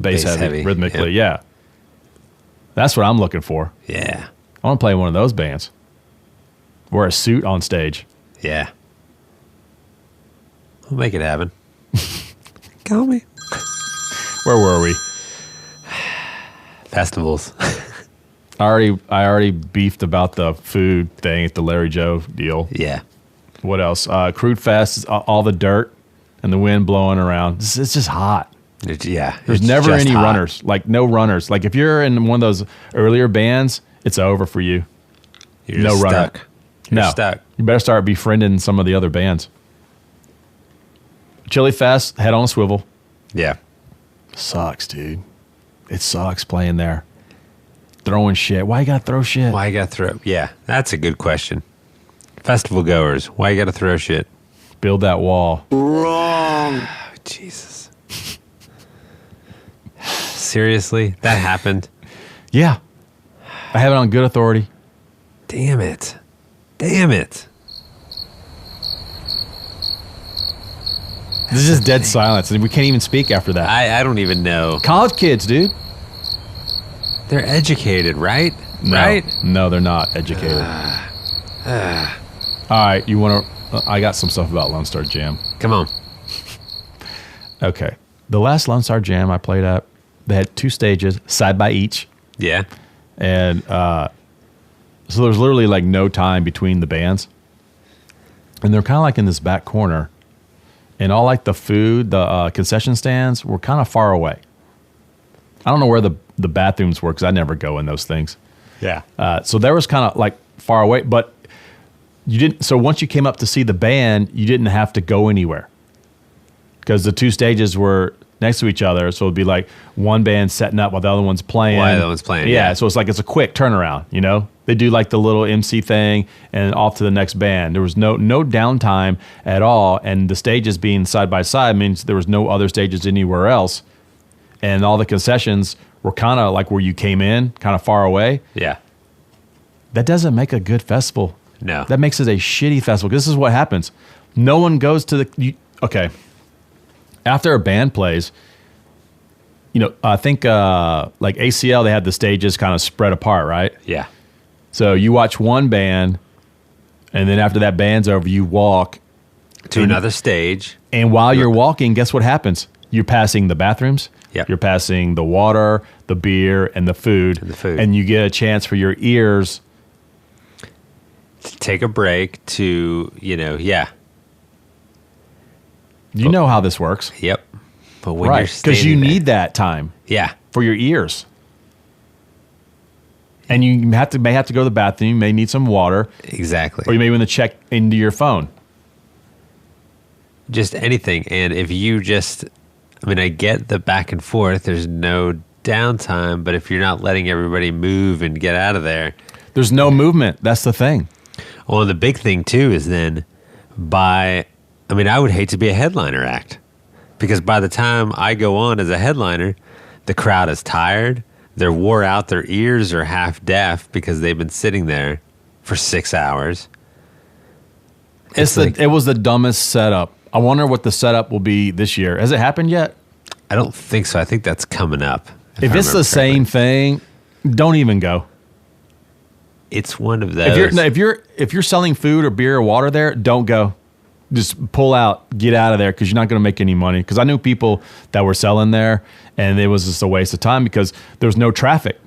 bass heavy rhythmically. Yep. Yeah. That's what I'm looking for. Yeah. I want to play one of those bands. Wear a suit on stage. Yeah. We'll make it happen. Call me. Where were we? Festivals. I already beefed about the food thing at the Larry Joe deal. Yeah. What else? Crude Fest, all the dirt and the wind blowing around. It's just hot. There's never any runners. Like, no runners. Like, if you're in one of those earlier bands, it's over for you. You're no just runner. stuck. You're stuck. You better start befriending some of the other bands. Chili Fest, head on a swivel. Yeah. Sucks, dude. It sucks playing there. Throwing shit. Why you gotta throw shit? Why you gotta throw? Yeah, that's a good question. Festival goers, why you gotta throw shit? Build that wall. Wrong. Oh, Jesus. Seriously? That happened? Yeah. I have it on good authority. Damn it. Damn it. This is dead silence, and we can't even speak after that. I don't even know. College kids, dude. They're educated, right? No, right? No, they're not educated. All right, you want to... I got some stuff about Lone Star Jam. Come on. Okay. The last Lone Star Jam I played at, they had 2 stages, side by each. Yeah. And so there's literally like no time between the bands. And they're kind of like in this back corner. And all like the food, the concession stands were kind of far away. I don't know where the bathrooms were because I never go in those things. Yeah. So there was kind of like far away, but you didn't. So once you came up to see the band, you didn't have to go anywhere because the 2 stages were next to each other. So it'd be like one band setting up while the other one's playing. While the other one's playing. Yeah. So it's like it's a quick turnaround. They They do like the little MC thing and off to the next band. There was no downtime at all, and the stages being side by side means there was no other stages anywhere else, and all the concessions were kind of like where you came in, kind of far away. Yeah. That doesn't make a good festival. No. That makes it a shitty festival. This is what happens. No one goes to okay. After a band plays, I think like ACL, they had the stages kind of spread apart, right? Yeah. So you watch one band, and then after that band's over, you walk to another stage. And while you're walking, guess what happens? You're passing the bathrooms. Yep. You're passing the water, the beer, and the food. And you get a chance for your ears to take a break to, yeah. You know how this works. Yep. But when you're because you need that time. Yeah. For your ears. And you may have to go to the bathroom. You may need some water. Exactly. Or you may want to check into your phone. Just anything. And if you I get the back and forth. There's no downtime. But if you're not letting everybody move and get out of there. There's no movement. That's the thing. Well, the big thing, too, is then I would hate to be a headliner act. Because by the time I go on as a headliner, the crowd is tired. They're wore out. Their ears are half deaf because they've been sitting there for 6 hours. It was the dumbest setup. I wonder what the setup will be this year. Has it happened yet? I don't think so. I think that's coming up. If it's the same thing, don't even go. It's one of those. If you're selling food or beer or water there, don't go. Just pull out, get out of there, because you're not going to make any money. Because I knew people that were selling there, and it was just a waste of time because there's no traffic.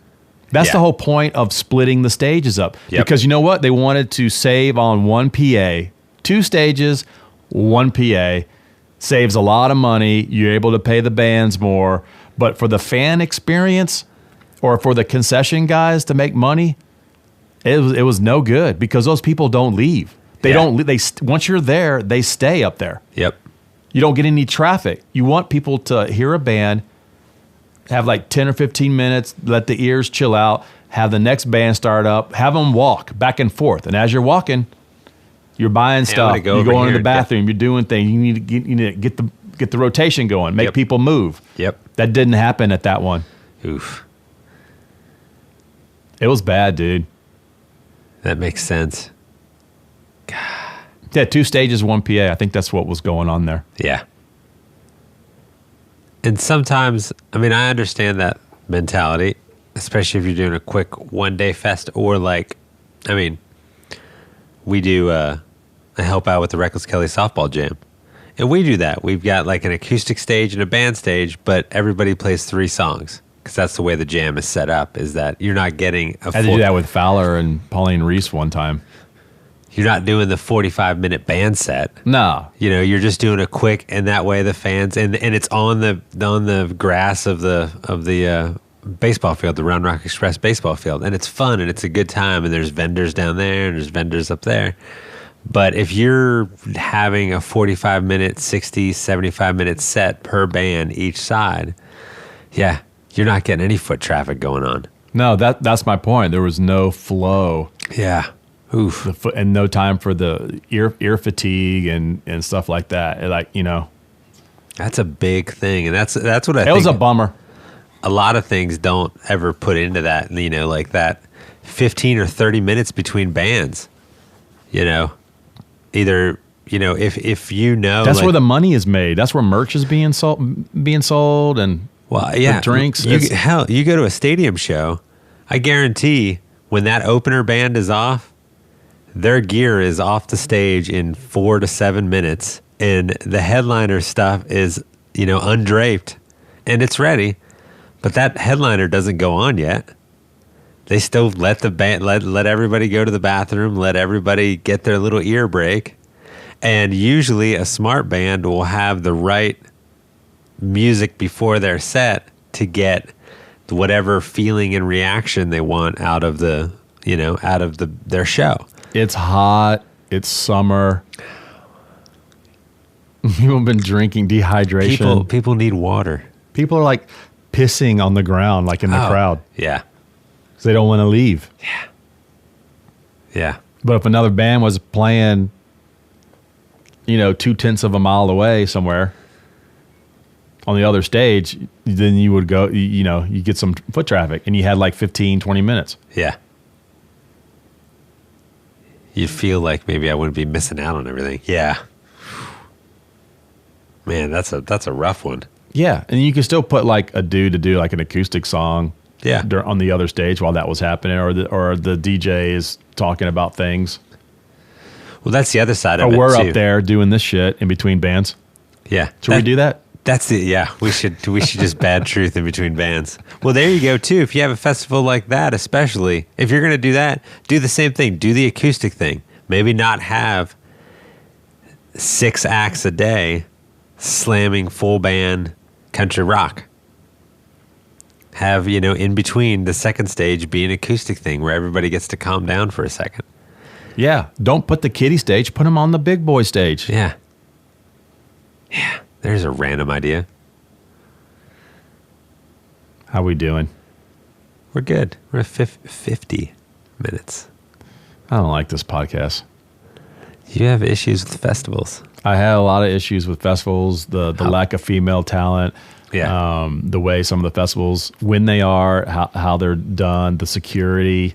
That's the whole point of splitting the stages up. Yep. Because you know what? They wanted to save on one PA. 2 stages, 1 PA. Saves a lot of money. You're able to pay the bands more. But for the fan experience or for the concession guys to make money, it was no good because those people don't leave. Once you're there, they stay up there. Yep. You don't get any traffic. You want people to hear a band, have like 10 or 15 minutes, let the ears chill out, have the next band start up, have them walk back and forth. And as you're walking, you're buying stuff. You're going to the bathroom. You're doing things. You need to get the rotation going. Make people move. Yep. That didn't happen at that one. Oof. It was bad, dude. That makes sense. Yeah, 2 stages, 1 PA. I think that's what was going on there. Yeah. And sometimes, I understand that mentality, especially if you're doing a quick one-day fest or we do, I help out with the Reckless Kelly softball jam. And we do that. We've got like an acoustic stage and a band stage, but everybody plays 3 songs. Because that's the way the jam is set up, is that you're not getting I had to do that with Fowler and Pauline Reese one time. You're not doing the 45-minute band set. No. You're just doing a quick, and that way the fans, and it's on the grass of the baseball field, the Round Rock Express baseball field, and it's fun, and it's a good time, and there's vendors down there, and there's vendors up there. But if you're having a 45-minute, 60, 75-minute set per band each side, yeah, you're not getting any foot traffic going on. No, that's my point. There was no flow. Yeah. Oof. And no time for the ear fatigue and stuff like that. That's a big thing, and that's what I think. It was a bummer. A lot of things don't ever put into that, like that 15 or 30 minutes between bands. Either if that's where the money is made. That's where merch is being sold, and the drinks. You go to a stadium show, I guarantee when that opener band is off, their gear is off the stage in 4 to 7 minutes, and the headliner stuff is, undraped, and it's ready, but that headliner doesn't go on yet. They still let the band, let everybody go to the bathroom, let everybody get their little ear break, and usually a smart band will have the right music before their set to get whatever feeling and reaction they want out of their show. It's hot. It's summer. People have been drinking, dehydration. People need water. People are like pissing on the ground, like in the crowd. Yeah. Because they don't want to leave. Yeah. Yeah. But if another band was playing, 2/10 of a mile away somewhere on the other stage, then you would go, you get some foot traffic, and you had like 15, 20 minutes. Yeah. You'd feel like maybe I wouldn't be missing out on everything. Yeah. Man, that's a rough one. Yeah, and you can still put like a dude to do like an acoustic song. Yeah. On the other stage while that was happening, or the DJ is talking about things. Well, that's the other side of or it, we're too. up there doing this shit in between bands. Yeah. Should we do that? That's the, yeah, we should just bad truth in between bands. Well, there you go, too. If you have a festival like that, especially, if you're going to do that, do the same thing. Do the acoustic thing. Maybe not have 6 acts a day slamming full band country rock. Have, in between the second stage be an acoustic thing where everybody gets to calm down for a second. Yeah. Don't put the kiddie stage, put them on the big boy stage. Yeah. Yeah. There's a random idea. How we doing? We're good. We're at 50 minutes. I don't like this podcast. You have issues with festivals. I had a lot of issues with festivals, the lack of female talent, the way some of the festivals, when they are, how they're done, the security.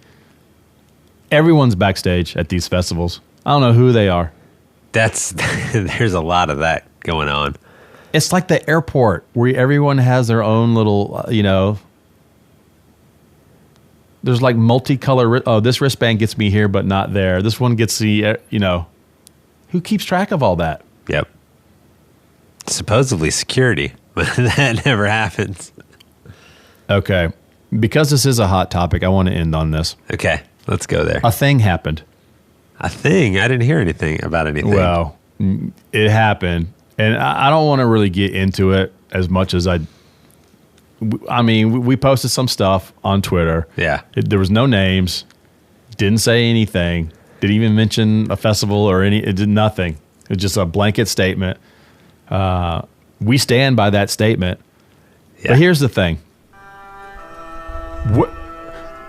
Everyone's backstage at these festivals. I don't know who they are. There's a lot of that going on. It's like the airport where everyone has their own little, there's like multicolor. Oh, this wristband gets me here, but not there. This one gets the, who keeps track of all that? Yep. Supposedly security, but that never happens. Okay. Because this is a hot topic, I want to end on this. Okay, let's go there. A thing happened. A thing? I didn't hear anything about anything. Well, it happened. And I don't want to really get into it as much as we posted some stuff on Twitter. Yeah. There was no names. Didn't say anything. Didn't even mention a festival or it did nothing. It was just a blanket statement. We stand by that statement. Yeah. But here's the thing.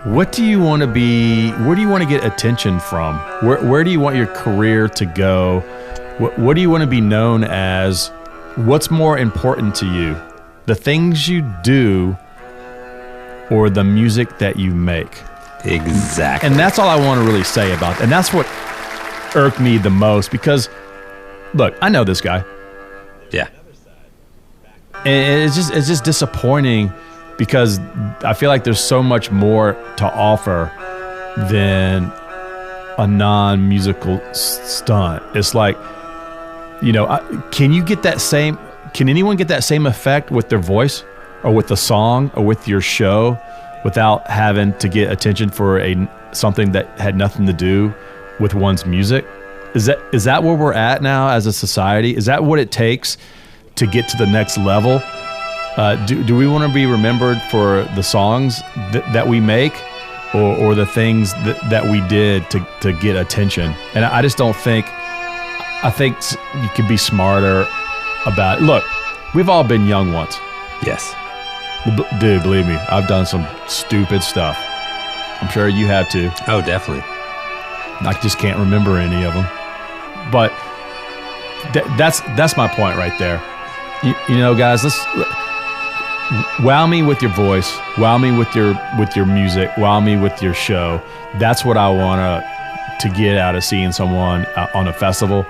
What do you want to be? Where do you want to get attention from? Where do you want your career to go? What do you want to be known as? What's more important to you? The things you do or the music that you make? Exactly. And that's all I want to really say about that. And that's what irked me the most because, look, I know this guy. Yeah. And it's just disappointing because I feel like there's so much more to offer than a non-musical stunt. It's like, can anyone get that same effect with their voice or with the song or with your show without having to get attention for something that had nothing to do with one's music? Is that where we're at now as a society? Is that what it takes to get to the next level? Do we want to be remembered for the songs that we make or the things that we did to get attention? And I just don't think, I think you could be smarter about it. Look, we've all been young once. Yes. Dude, believe me, I've done some stupid stuff. I'm sure you have too. Oh, definitely. I just can't remember any of them. But that's my point right there. You know, guys, let's wow me with your voice, wow me with your music, wow me with your show. That's what I want to get out of seeing someone on a festival.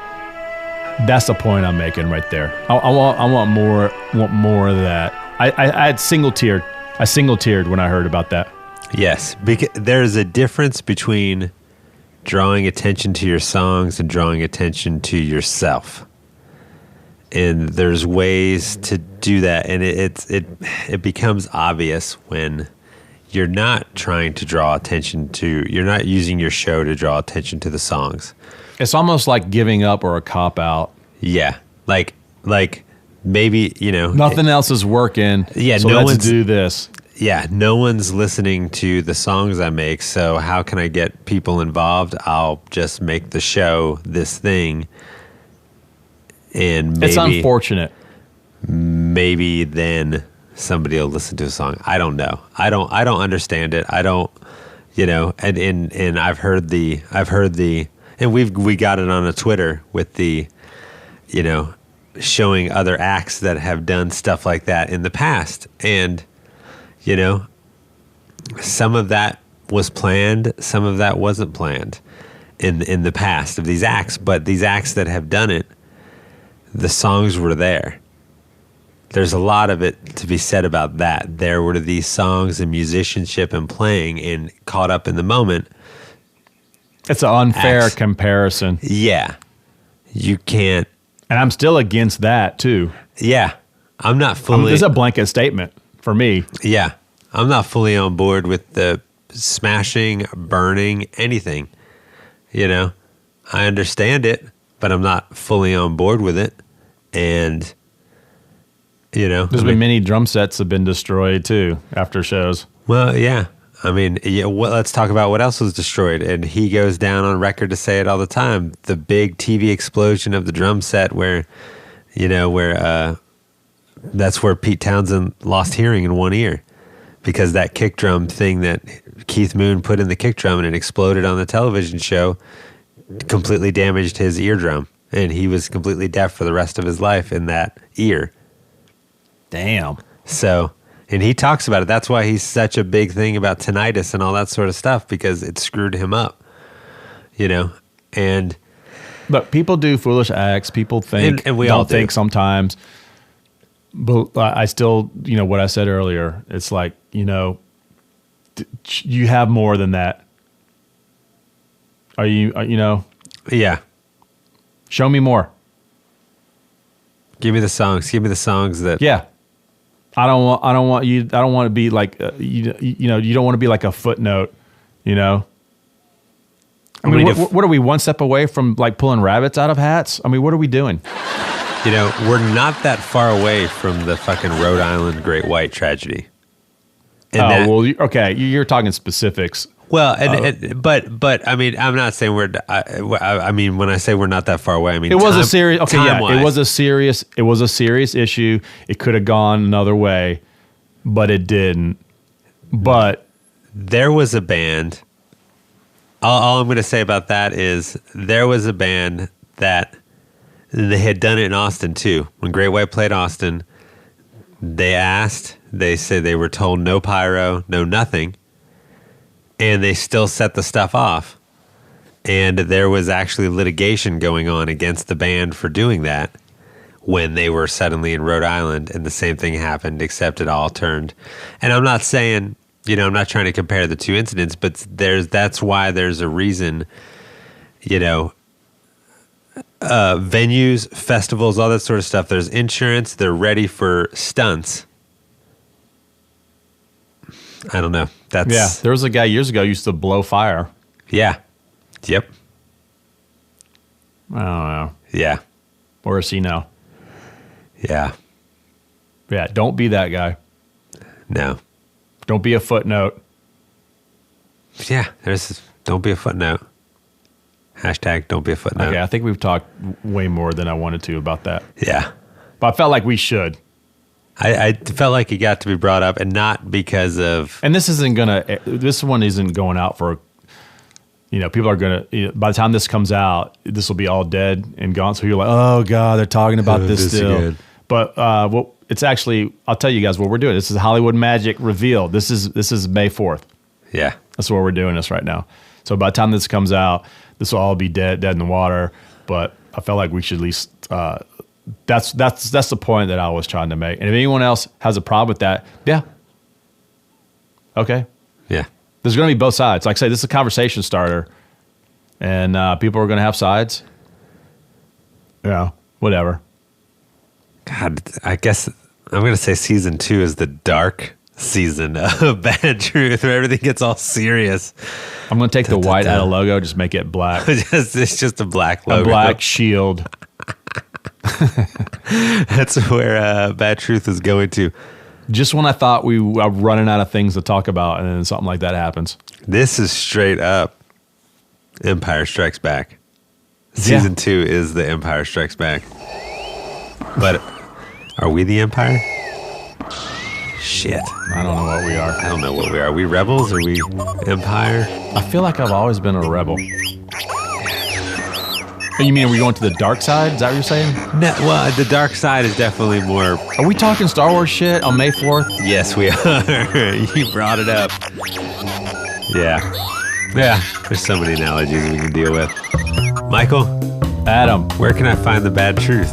That's the point I'm making right there. I want more of that. I had single-tiered. I single-tiered when I heard about that. Yes, because there's a difference between drawing attention to your songs and drawing attention to yourself. And there's ways to do that, and it becomes obvious when you're not trying to draw attention to, you're not using your show to draw attention to the songs. It's almost like giving up or a cop-out. Yeah, like maybe, nothing else is working. Yeah, so let's do this. Yeah, no one's listening to the songs I make, so how can I get people involved? I'll just make the show this thing, and maybe it's unfortunate. Maybe then somebody will listen to a song. I don't know. I don't understand it. I don't. and I've heard the, and we got it on a Twitter with the, showing other acts that have done stuff like that in the past. And, some of that was planned, some of that wasn't planned in the past of these acts, but these acts that have done it, the songs were there. There's a lot of it to be said about that. There were these songs and musicianship and playing and caught up in the moment. It's an unfair comparison. Yeah. You can't. And I'm still against that too. Yeah. I'm not fully. It's a blanket statement for me. Yeah. I'm not fully on board with the smashing, burning, anything. I understand it, but I'm not fully on board with it. And, there's been many drum sets have been destroyed too after shows. Well, yeah. Let's talk about what else was destroyed. And he goes down on record to say it all the time. The big TV explosion of the drum set where that's where Pete Townsend lost hearing in one ear because that kick drum thing that Keith Moon put in the kick drum and it exploded on the television show completely damaged his eardrum. And he was completely deaf for the rest of his life in that ear. Damn. So... And he talks about it. That's why he's such a big thing about tinnitus and all that sort of stuff, because it screwed him up, and but people do foolish acts. People think, and we don't all do. think sometimes, but I still, what I said earlier, it's like, you have more than that. Are you, yeah. Show me more. Give me the songs that, yeah. I don't want to be like, you don't want to be like a footnote, I mean, what are we, one step away from like pulling rabbits out of hats? I mean, what are we doing? We're not that far away from the fucking Rhode Island Great White tragedy. Okay. You're talking specifics. Well, but I mean, I'm not saying I mean, when I say we're not that far away, I mean, it was a serious. Okay, yeah, it was a serious issue. It could have gone another way, but it didn't. But there was a band. All I'm going to say about that is there was a band that they had done it in Austin too. When Great White played Austin, they said they were told no pyro, no nothing. And they still set the stuff off. And there was actually litigation going on against the band for doing that when they were suddenly in Rhode Island. And the same thing happened, except it all turned. And I'm not saying, I'm not trying to compare the two incidents, but that's why there's a reason, venues, festivals, all that sort of stuff. There's insurance. They're ready for stunts. I don't know. There was a guy years ago who used to blow fire. Yeah. Yep. I don't know. Yeah. Where is he now? Yeah. Yeah. Don't be that guy. No. Don't be a footnote. Yeah. Don't be a footnote. Hashtag don't be a footnote. Okay. I think we've talked way more than I wanted to about that. Yeah. But I felt like we should. I felt like it got to be brought up, and not because of... And this one isn't going out for, people are going to, by the time this comes out, this will be all dead and gone. So you're like, oh God, they're talking about this still. Again. But it's actually, I'll tell you guys what we're doing. This is Hollywood Magic Reveal. This is May 4th. Yeah. That's what we're doing this right now. So by the time this comes out, this will all be dead in the water. But I felt like we should at least... That's the point that I was trying to make. And if anyone else has a problem with that, yeah. Okay. Yeah. There's going to be both sides. Like I say, this is a conversation starter. And people are going to have sides. Whatever. God, I guess I'm going to say season 2 is the dark season of Bad Truth, where everything gets all serious. I'm going to take the white out of logo, just make it black. It's just a black logo. A black shield. That's where Bad Truth is going to. Just when I thought we were running out of things to talk about, and then something like that happens. This is straight up Empire Strikes Back. Season 2 is the Empire Strikes Back. But are we the Empire? Shit. I don't know what we are. I don't know what we are. Are we rebels? Are we empire? I feel like I've always been a rebel. Oh, you mean, are we going to the dark side? Is that what you're saying? No, well, the dark side is definitely more. Are we talking Star Wars shit on May 4th? Yes, we are. You brought it up. Yeah. Yeah. There's so many analogies we can deal with. Michael, Adam, where can I find the bad truth?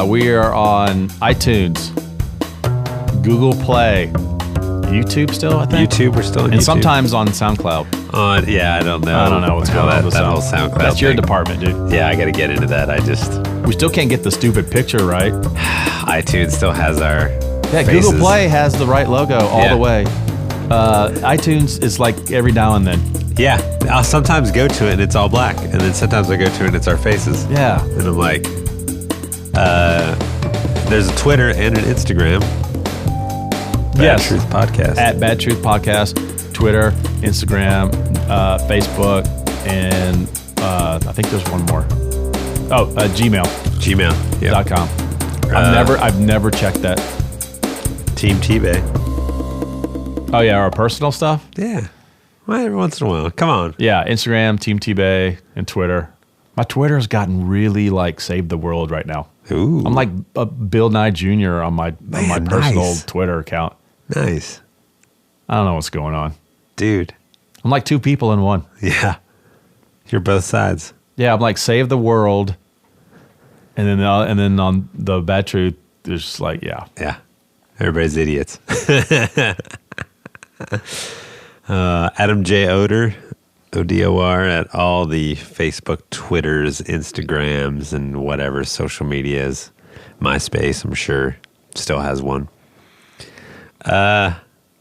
we are on iTunes, Google Play, YouTube still, I think. YouTube, we're still on YouTube. And sometimes on SoundCloud. Yeah, I don't know. I don't know what's going on with that whole SoundCloud That's your thing. department, dude. Yeah, I got to get into that. We still can't get the stupid picture right. iTunes still has our faces. Google Play has the right logo all the way. iTunes is like every now and then. Yeah, I'll sometimes go to it and it's all black, and then sometimes I go to it and it's our faces. Yeah. And I'm like, there's a Twitter and an Instagram. Bad Truth Podcast. At Bad Truth Podcast, Twitter, Instagram, Facebook, and I think there's one more. Oh, gmail.com. I've never checked that. Team T-Bay. Oh yeah, our personal stuff? Yeah. Well, every once in a while. Come on. Yeah, Instagram, Team T-Bay, and Twitter. My Twitter's gotten really like saved the world right now. Ooh. I'm like a Bill Nye Jr. on my personal Twitter account. Nice. I don't know what's going on. Dude. I'm like two people in one. Yeah. You're both sides. Yeah, I'm like save the world. And then on the Bad Truth, there's just like, yeah. Yeah. Everybody's idiots. Adam J. Oder, ODOR, at all the Facebook, Twitters, Instagrams, and whatever social medias. MySpace, I'm sure, still has one.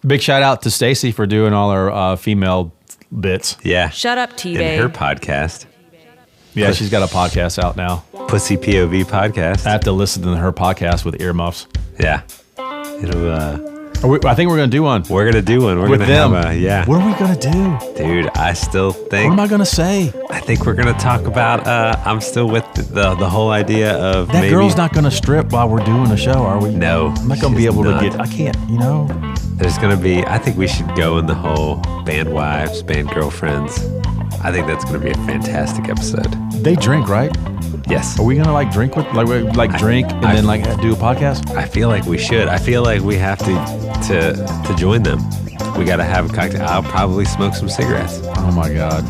Big shout out to Stacy for doing all our female bits. Yeah. Shut up, T-Bay. And her podcast. Yeah, she's got a podcast out now. Pussy POV podcast. I have to listen to her podcast with earmuffs. Yeah. It'll, I think we're going to do one. We're going to do one. We're with going to them. have yeah. What are we going to do? Dude, I still think. What am I going to say? I think we're going to talk about, I'm still with the whole idea of that maybe. Girl's not going to strip while we're doing a show, are we? No. I'm not going to be able to get, I can't, There's going to be, I think we should go in the whole band wives, band girlfriends. I think that's going to be a fantastic episode. They drink, right? Yes. Are we going to like drink with, drink and then like do a podcast? I feel like we should. I feel like we have to join them. We got to have a cocktail. I'll probably smoke some cigarettes. Oh my God.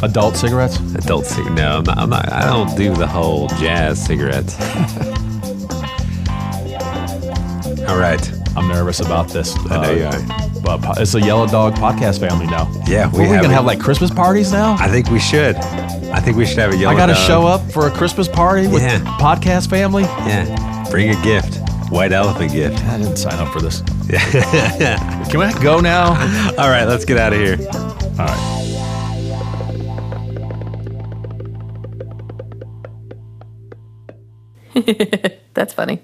Adult cigarettes? No, I'm not. I don't do the whole jazz cigarettes. All right. I'm nervous about this. I know you are. It's a Yellow Dog podcast family now. Yeah, we're going to have like Christmas parties now? I think we should. I think we should have a Yellow Dog. I got to show up for a Christmas party with podcast family? Yeah. Bring a gift. White elephant gift. I didn't sign up for this. Can we go now? All right, let's get out of here. All right. That's funny.